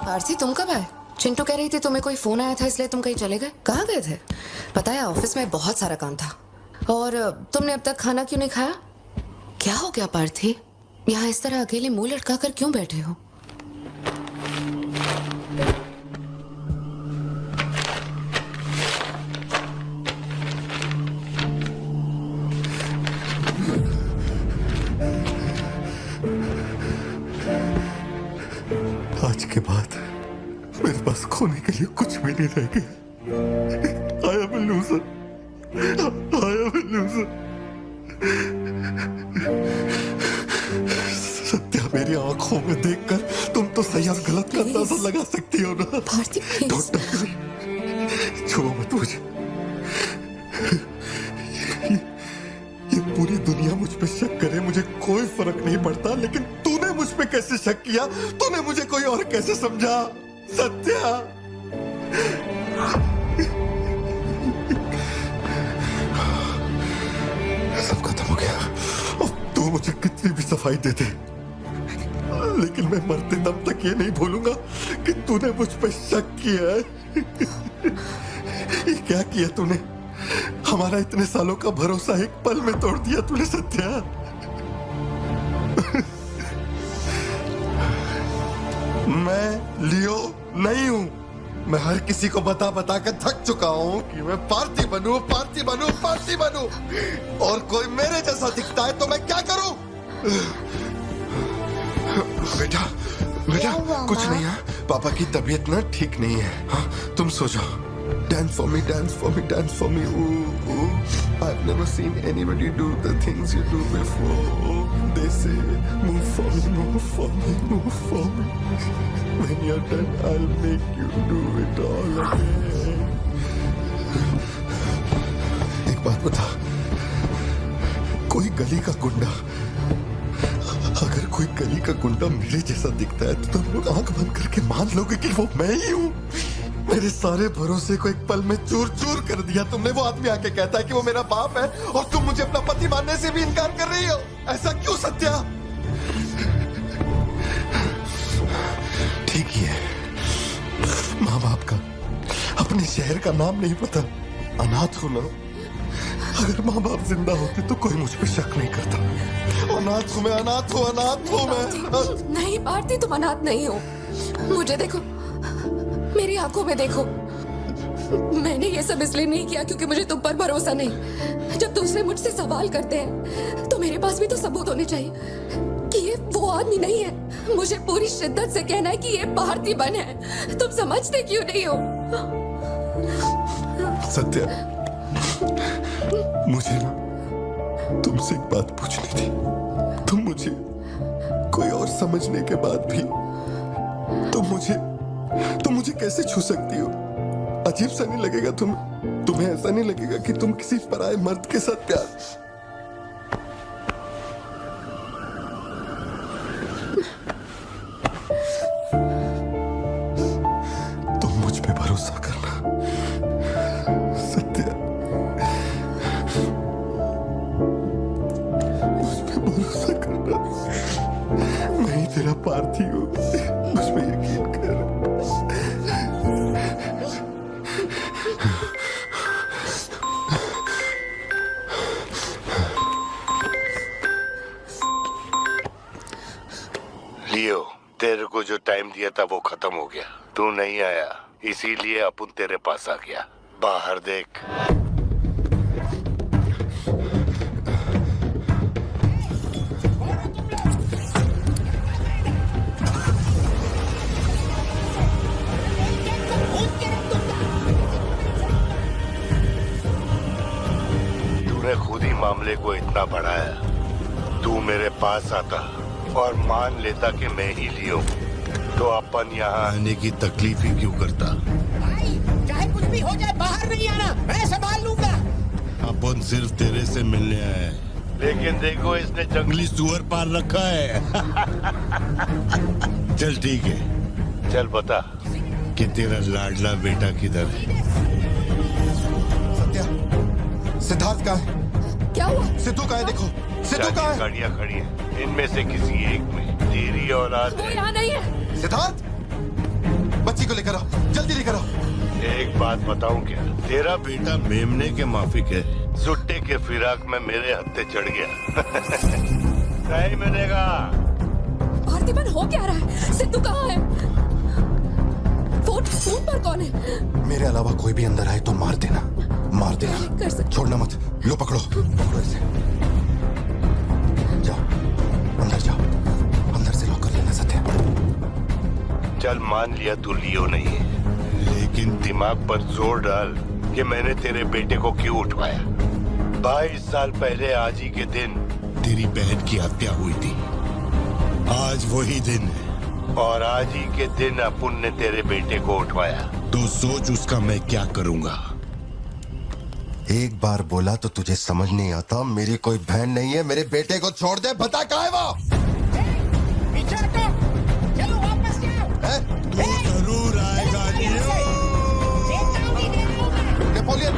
आरती, तुम कब आए? चिंटू कह रही थी तुम्हें कोई फोन आया था इसलिए तुम कहीं चले गए। कहाँ गए थे? पता है ऑफिस में बहुत सारा काम था। और तुमने अब तक खाना क्यों नहीं खाया? क्या हो गया पार्थी? यहाँ इस तरह अकेले मुंह लटका कर क्यों बैठे हो? आज के बाद मेरे पास खोने के लिए कुछ भी नहीं रह गया। I am a loser. I am a loser. Satya, मेरी आंखों में देखकर तुम तो सही और गलत का अंदाजा लगा सकती हो ना। Don't touch me. छुओ मत मुझे। ये पूरी दुनिया मुझ पे शक करे, मुझे कोई फर्क नहीं पड़ता, लेकिन तूने मुझ पे कैसे शक किया? तूने मुझे कोई और कैसे समझा? सत्या, सब खत्म हो गया। अब तू मुझे कितनी भी सफाई दे दे, लेकिन मैं मरते दम तक ये नहीं भूलूंगा कि तूने मुझ पे शक किया है। ये क्या किया तूने? हमारा इतने सालों का भरोसा एक पल में तोड़ दिया तूने सत्या। मैं लियो नहीं हूं। मैं हर किसी को बता बता कर थक चुका हूं कि मैं पार्टी बनूं, पार्टी बनूं, पार्टी बनूं, और कोई मेरे जैसा दिखता है तो मैं क्या करूं? बेटा, बेटा, कुछ नहीं है। पापा की तबीयत ना ठीक नहीं है। हाँ, तुम सो जाओ। Dance for me, dance for me, dance for me. Ooh, ooh. I've never seen anybody do the things you do before. They say, move for me, move for me, move for me. When you're done, I'll make you do it all again. एक बात बता, कोई गली का गुंडा, अगर कोई गली का गुंडा मेरे जैसा दिखता है तो तुम लोग आंख बंद करके मान लोगे कि वो मैं ही हूँ। मेरे सारे भरोसे को एक पल में चूर चूर कर दिया तुमने। वो आदमी आके कहता है कि वो मेरा बाप है और तुम मुझे अपना पति मानने से भी इनकार कर रही हो। ऐसा क्यों सत्या? ठीक ही है, माँ बाप का, अपने शहर का नाम नहीं पता, अनाथ हो ना। अगर माँ बाप जिंदा होते तो कोई मुझ पे शक नहीं करता। अनाथ हूँ मैं, अनाथ हूँ, अनाथ हूँ मैं। नहीं पार्थी, तुम अनाथ नहीं हो। मुझे देखो, मेरी आंखों में देखो। मैंने ये सब इसलिए नहीं किया क्योंकि मुझे तुम पर भरोसा नहीं। जब दूसरे मुझसे सवाल करते हैं तो मेरे पास भी तो सबूत होने चाहिए कि ये वो आदमी नहीं है। मुझे पूरी शिद्दत से कहना है कि ये पार्थिबन है। तुम समझते क्यों नहीं हो? सत्या, मुझे ना तुमसे एक बात पूछनी थी। तुम मुझे कोई और समझने के बाद भी तुम मुझे कैसे छू सकती हो? अजीब सा नहीं लगेगा तुम्हें ऐसा नहीं लगेगा कि तुम किसी पराये मर्द के साथ प्यार? तुम मुझ पे भरोसा करना सत्या, मुझ पे भरोसा करना। मैं ही तेरा पार्थी हूँ, मुझ पे यकीन कर। लियो, तेरे को जो टाइम दिया था वो खत्म हो गया। तू नहीं आया, इसीलिए अपन तेरे पास आ गया। बाहर देख। तूने खुद ही मामले को इतना बढ़ाया। तू मेरे पास आता और मान लेता कि मैं ही लियो। तो अपन यहाँ आने की तकलीफ ही क्यों करता? चाहे कुछ भी हो जाए बाहर नहीं आना, मैं संभाल लूंगा। अपन सिर्फ तेरे से मिलने आए हैं, लेकिन देखो इसने जंगली सुअर पाल रखा है। चल ठीक है, चल बता कि तेरा लाडला बेटा किधर है? सत्या, सिद्धार्थ कहाँ है? क्या हुआ? सिद्धू कहाँ है? देखो सिद्धू कहाँ है? गाड़ियाँ खड़ी हैं, इनमें से किसी एक में तेरी औलाद वो यहाँ नहीं है। सिद्धार्थ, बच्ची को लेकर आओ, जल्दी लेकर आओ। एक बात बताऊं क्या? तेरा बेटा मेमने के माफिक है, सुट्टे के फिराक में मेरे हत्थे चढ़ गया। नहीं मिलेगा। पार्थिबन हो क्या रहा है? सिद्धू कहाँ है? फोन पर कौन है? मेरे अलावा कोई भी अंदर आए तो मार देना, मार देना। कर सकते। छोड़ना मत। लो पकड़ो, पकड़ो इसे। जाओ अंदर जाओ, अंदर से लॉक कर लेना सत्या। चल मान लिया तू लियो नहीं है, लेकिन दिमाग पर जोर डाल कि मैंने तेरे बेटे को क्यों उठवाया। 22 साल पहले आज ही के दिन तेरी बहन की हत्या हुई थी। आज वही दिन है और आज ही के दिन अपुन ने तेरे बेटे को उठवाया। तो सोच उसका मैं क्या करूंगा। एक बार बोला तो तुझे समझ नहीं आता? मेरी कोई बहन नहीं है, मेरे बेटे को छोड़ दे। बता कहाँ है वो? पीछे हटो, चलो वापस जाओ। तू जरूर आएगा नेपोलियन,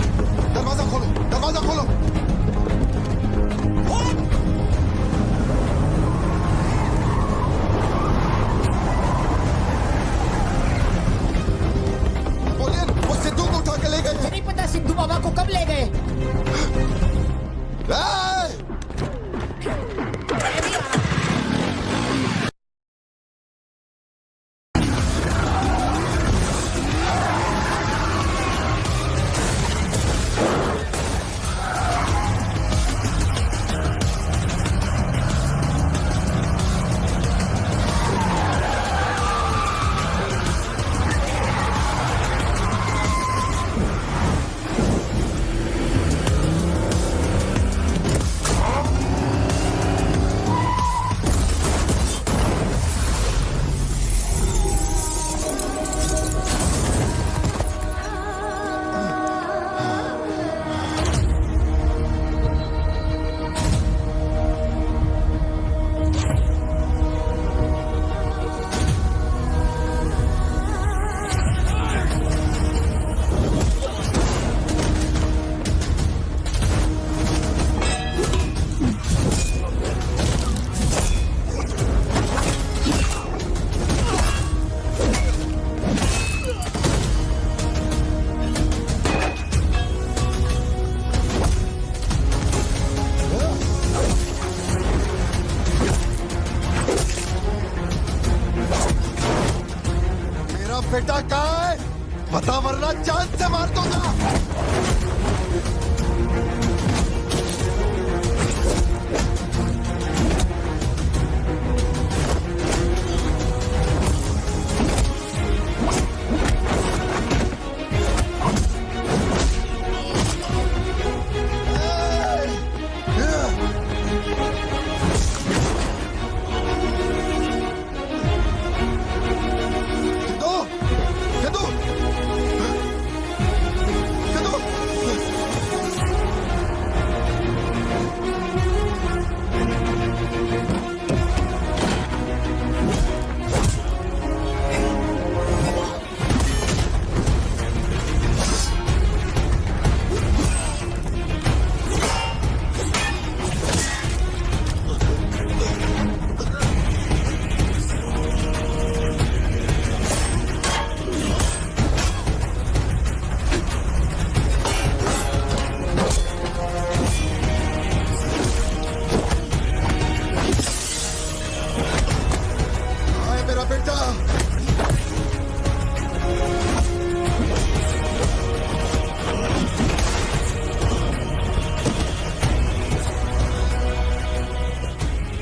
दरवाजा खोलो, दरवाजा खोलो। नेपोलियन, वो सिद्धू को उठा के ले गए। मुझे नहीं पता सिद्धू बाबा को कब ले गए। बेटा कहाँ है? बता वरना जान से मार दूंगा।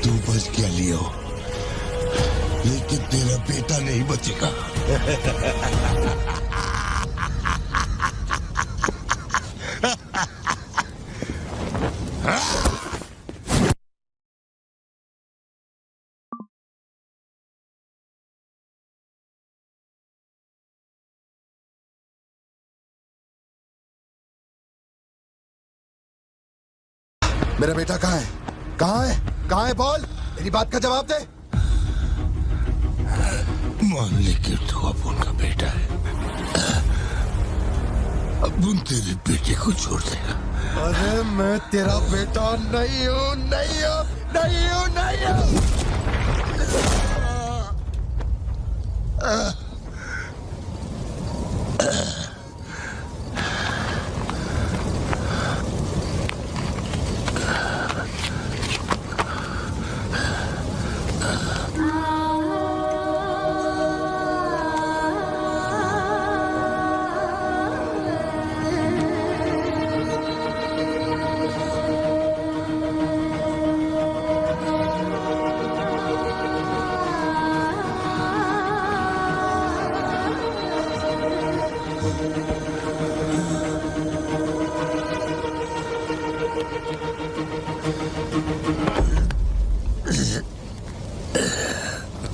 तू बच गया लियो, लेकिन तेरा बेटा नहीं बचेगा। मेरा बेटा कहाँ है? कहाँ है? कहाँ है? बोल, मेरी बात का जवाब दे। मान ले कि तू अब उनका बेटा है, अब उन तेरे बेटे को छोड़ देगा। अरे मैं तेरा बेटा नहीं हूँ, नहीं हूँ, नहीं हूँ, नहीं हूँ।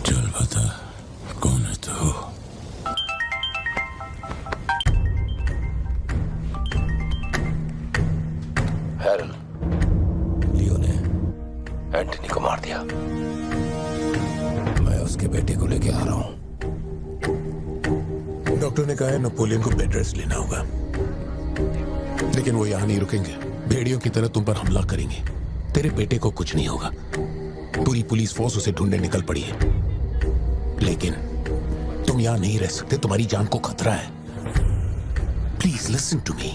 चल बता, कौन है तू? हैरल, लियो ने एंटनी को मार दिया। मैं उसके बेटे को लेके आ रहा हूँ। डॉक्टर ने कहा है नेपोलियन को बेड रेस्ट लेना होगा, लेकिन वो यहाँ नहीं रुकेंगे। भेड़ियों की तरह तुम पर हमला करेंगे। तेरे बेटे को कुछ नहीं होगा। पूरी पुलिस फोर्स उसे ढूंढने निकल पड़ी है, लेकिन तुम यहाँ नहीं रह सकते। तुम्हारी जान को खतरा है। Please listen to me.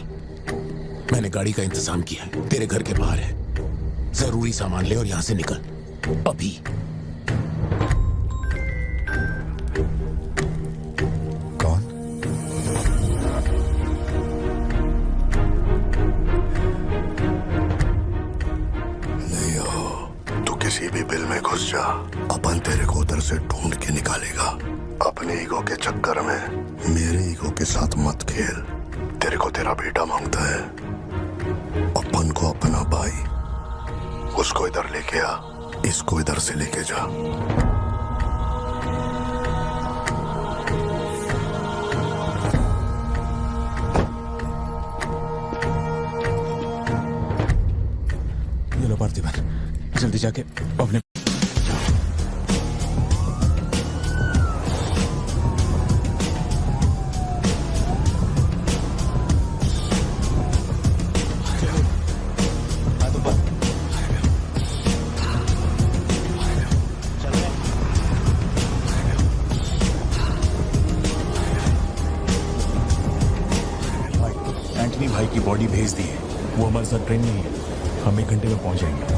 मैंने गाड़ी का इंतजाम किया है, तेरे घर के बाहर है। जरूरी सामान ले और यहाँ से निकल अभी। कौन? तू किसी भी बिल में घुस जा, अपन तेरे को उधर से ढूंढ के निकालेगा। अपने ईगो के चक्कर में मेरे ईगो के साथ मत खेल। तेरे को तेरा बेटा मांगता है, अपन को अपना भाई। उसको इधर लेके आ, इसको इधर से लेके जा। ये लो पार्थिवन, जल्दी जाके अपने एंटनी भाई की बॉडी भेज दी है। वो हमारे साथ ट्रेन नहीं है। हम 1 घंटे में पहुंच जाएंगे।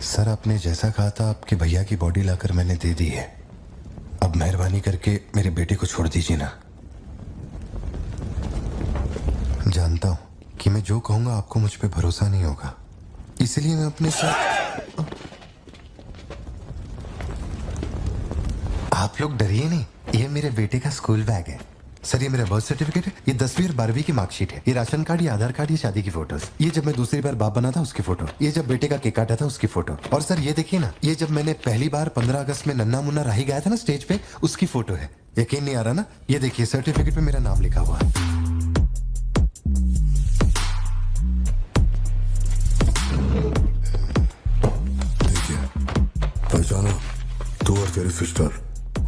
सर, आपने जैसा कहा था आपके भैया की बॉडी लाकर मैंने दे दी है। अब मेहरबानी करके मेरे बेटे को छोड़ दीजिए ना। जानता हूं कि मैं जो कहूंगा आपको मुझ पे भरोसा नहीं होगा, इसलिए मैं अपने साथ। आप लोग डरिए नहीं, ये मेरे बेटे का स्कूल बैग है। सर, ये मेरा बर्थ सर्टिफिकेट है, ये 10वीं और 12वीं की मार्कशीट है, ये राशन कार्ड, ये आधार कार्ड, ये शादी की फोटोज, ये जब मैं दूसरी बार बाप बना था उसकी फोटो, ये जब बेटे का केक काटा था उसकी फोटो, और सर ये देखिए ना, ये जब मैंने पहली बार 15 अगस्त में नन्ना मुन्ना राही गाया था ना स्टेज पे, उसकी फोटो है। यकीन नहीं आ रहा ना? ये देखिए सर्टिफिकेट पे मेरा नाम लिखा हुआ है। पहचाना? तू और तेरी सिस्टर,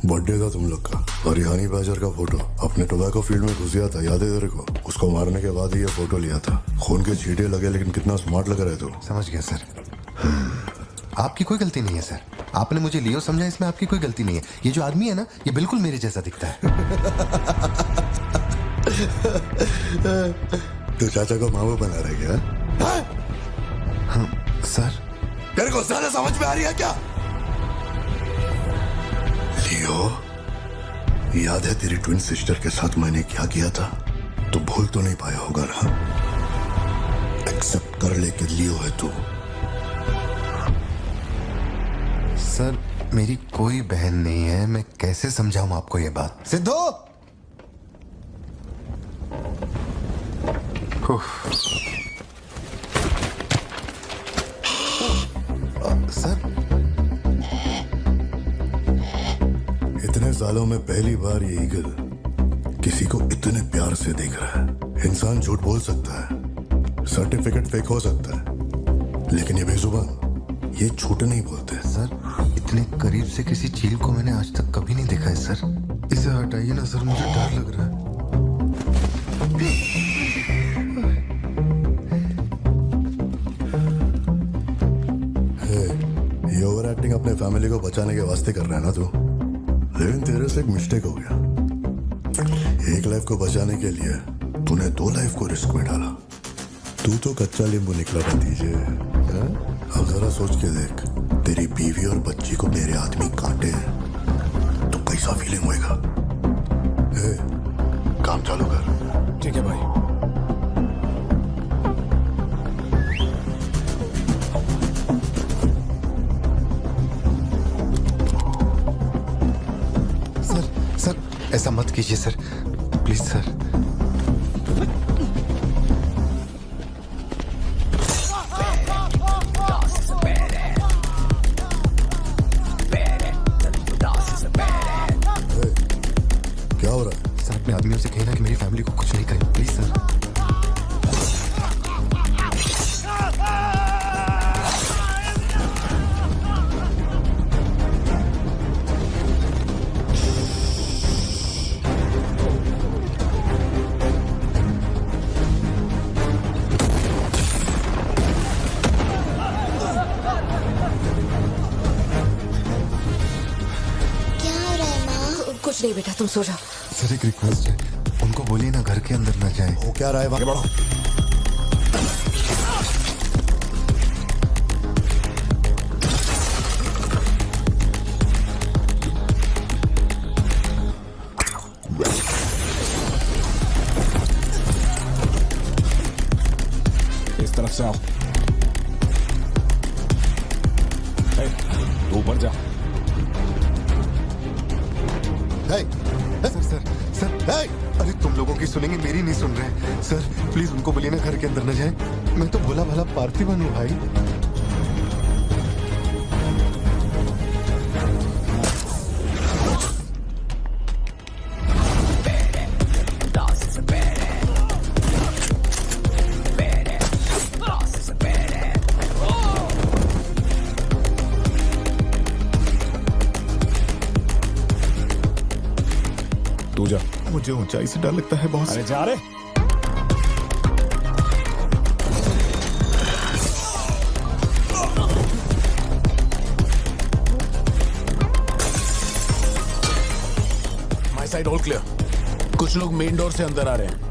बर्थडे था तुम लोग का, और हनी बैजर का फोटो अपने टोबैको फील्ड में घुस गया था, याद है तेरे को? उसको मारने के बाद ही ये फोटो लिया था। खून के छींटे लगे, लेकिन कितना स्मार्ट लग रहा है तू। समझ गया सर। आपकी कोई गलती नहीं है सर। आपने मुझे लियो समझा, इसमें आपकी कोई गलती नहीं है। ये जो आदमी है ना, ये बिल्कुल मेरे जैसा दिखता है। तो चाचा को मामू बना रहे क्या? हाँ, सर। तेरे को ज्यादा समझ में आ रही है क्या? लियो, याद है तेरी ट्विन सिस्टर के साथ मैंने क्या किया था? तो भूल तो नहीं पाया होगा ना? एक्सेप्ट कर ले कि लियो है तू। सर, मेरी कोई बहन नहीं है। मैं कैसे समझाऊं आपको ये बात? सिद्धू! सर, इतने सालों में पहली बार ये ईगल किसी को इतने प्यार से देख रहा है। इंसान झूठ बोल सकता है, सर्टिफिकेट फेक हो सकता है, लेकिन ये बेजुबान, ये झूठ नहीं बोलते। सर, इतने करीब से किसी चील को मैंने आज तक कभी नहीं देखा है सर। इसे हटाइए ना सर, मुझे डर लग रहा है। ये ओवर एक्टिंग अपने फैमिली को बचाने के वास्ते कर रहा है ना तू, लेकिन तेरे से एक मिस्टेक हो गया। एक लाइफ को बचाने के लिए तूने 2 लाइफ को रिस्क में डाला। तू तो कच्चा नींबू निकला भतीजे। अब जरा सोच के देख, तेरी बीवी और बच्ची को मेरे आदमी काटे तो कैसा फीलिंग होएगा? काम चालू कर। ठीक है भाई। सर, ऐसा मत कीजिए सर, प्लीज सर। क्या हो रहा है? सर, अपने आदमियों से कहना कि मेरी फैमिली को कुछ नहीं करे, प्लीज सर। कुछ नहीं बेटा, तुम सो जाओ। सर, एक रिक्वेस्ट है, उनको बोलिए ना घर के अंदर ना जाए। वो क्या रहा है? आगे बढ़ो। इस तरफ से आओ। तू ऊपर जा। सर, अरे तुम लोगों की सुनेंगे, मेरी नहीं सुन रहे। सर प्लीज उनको बोलिए ना घर के अंदर न जाए। मैं तो भोला भाला पार्थिवन हूँ भाई। तू जा। मुझे ऊंचाई से डर लगता है बॉस। अरे जा रे। My side all clear. कुछ लोग मेन डोर से अंदर आ रहे हैं।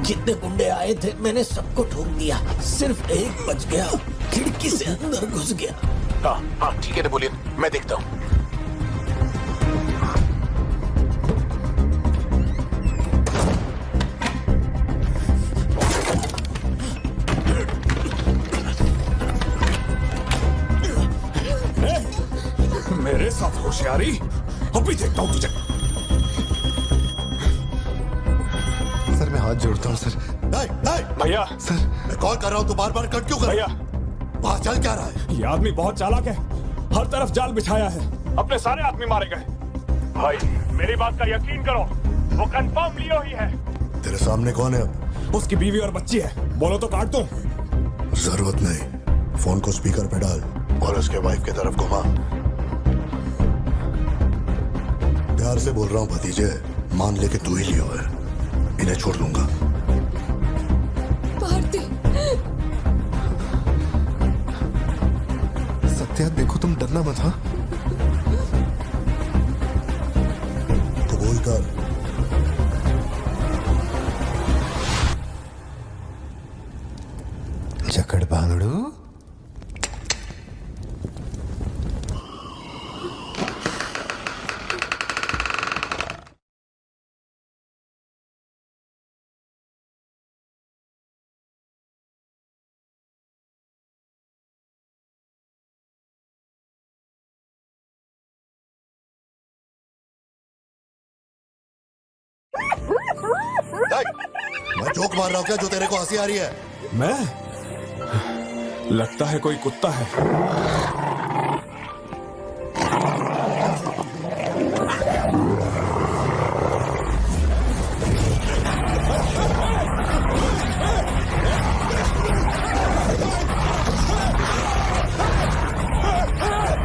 जितने गुंडे आए थे मैंने सबको ठोक दिया, सिर्फ एक बच गया, खिड़की से अंदर घुस गया। हाँ हाँ ठीक है नेपोलियन, मैं देखता हूँ। मेरे साथ होशियारी, अभी देखता हूँ तुझे। सर मैं हाथ जोड़ता हूँ सर। भैया सर मैं कॉल कर रहा हूँ तो बार बार कट क्यों कर भैया, वहां चल क्या रहा है? ये आदमी बहुत चालाक है, हर तरफ जाल बिछाया है, अपने सारे आदमी मारे गए। भाई मेरी बात का यकीन करो, वो कंफर्म लियो ही है। तेरे सामने कौन है अब? उसकी बीवी और बच्ची है, बोलो तो काट दूं। जरूरत नहीं, फोन को स्पीकर पे डाल और उसके वाइफ की तरफ घुमा। प्यार से बोल रहा हूँ भतीजे, मान ले कि तू ही लियो है, इन्हें छोड़ दूंगा। भारती, सत्या देखो तुम डरना मत। हाँ तो बोल कर। जकड़ बांगड़ू। मैं जोक मार रहा हूँ क्या जो तेरे को हंसी आ रही है? मैं? लगता है कोई कुत्ता है।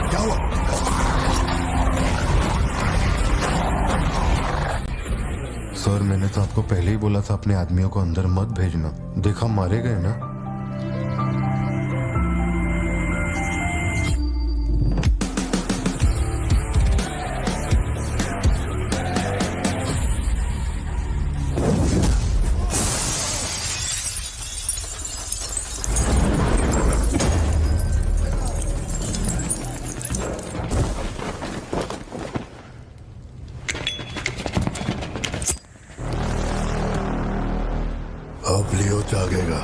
क्या हुआ? सर मैंने तो आपको पहले ही बोला था अपने आदमियों को अंदर मत भेजना, देखा मारे गए ना। अब लियो जागेगा।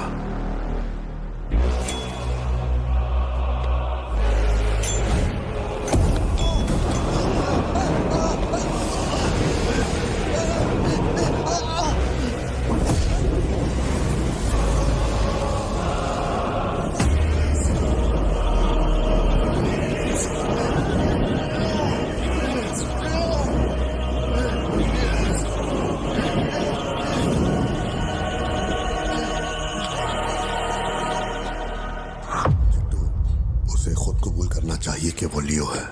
खुद कबूल करना चाहिए कि वो लियो है।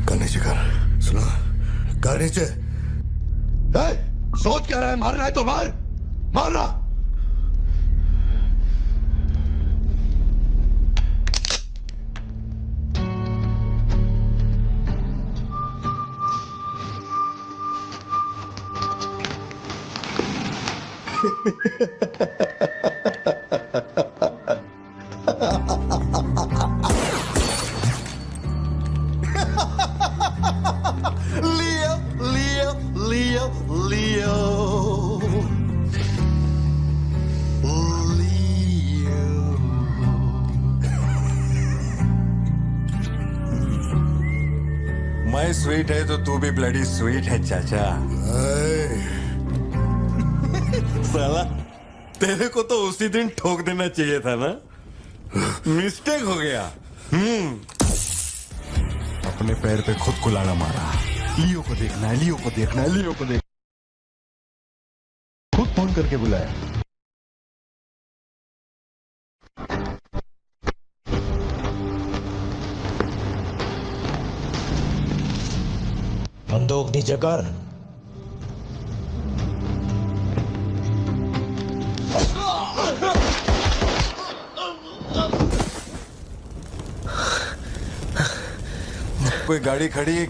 कर नीचे कर, सुना? कर नीचे। सोच क्या रहा है? मारना है तो मार, मारना। Leo, Leo, Leo, Leo. मैं स्वीट है तो तू भी ब्लडी स्वीट है चाचा। साला तेरे को तो उसी दिन ठोक देना चाहिए था ना, मिस्टेक हो गया। अपने पैर पे खुद कुलाड़ा मारा। लियो को देखना है, लियो को देखना है, लियो को देख। खुद फोन करके बुलाया। बंदूक नीचे कर। कोई गाड़ी खड़ी है?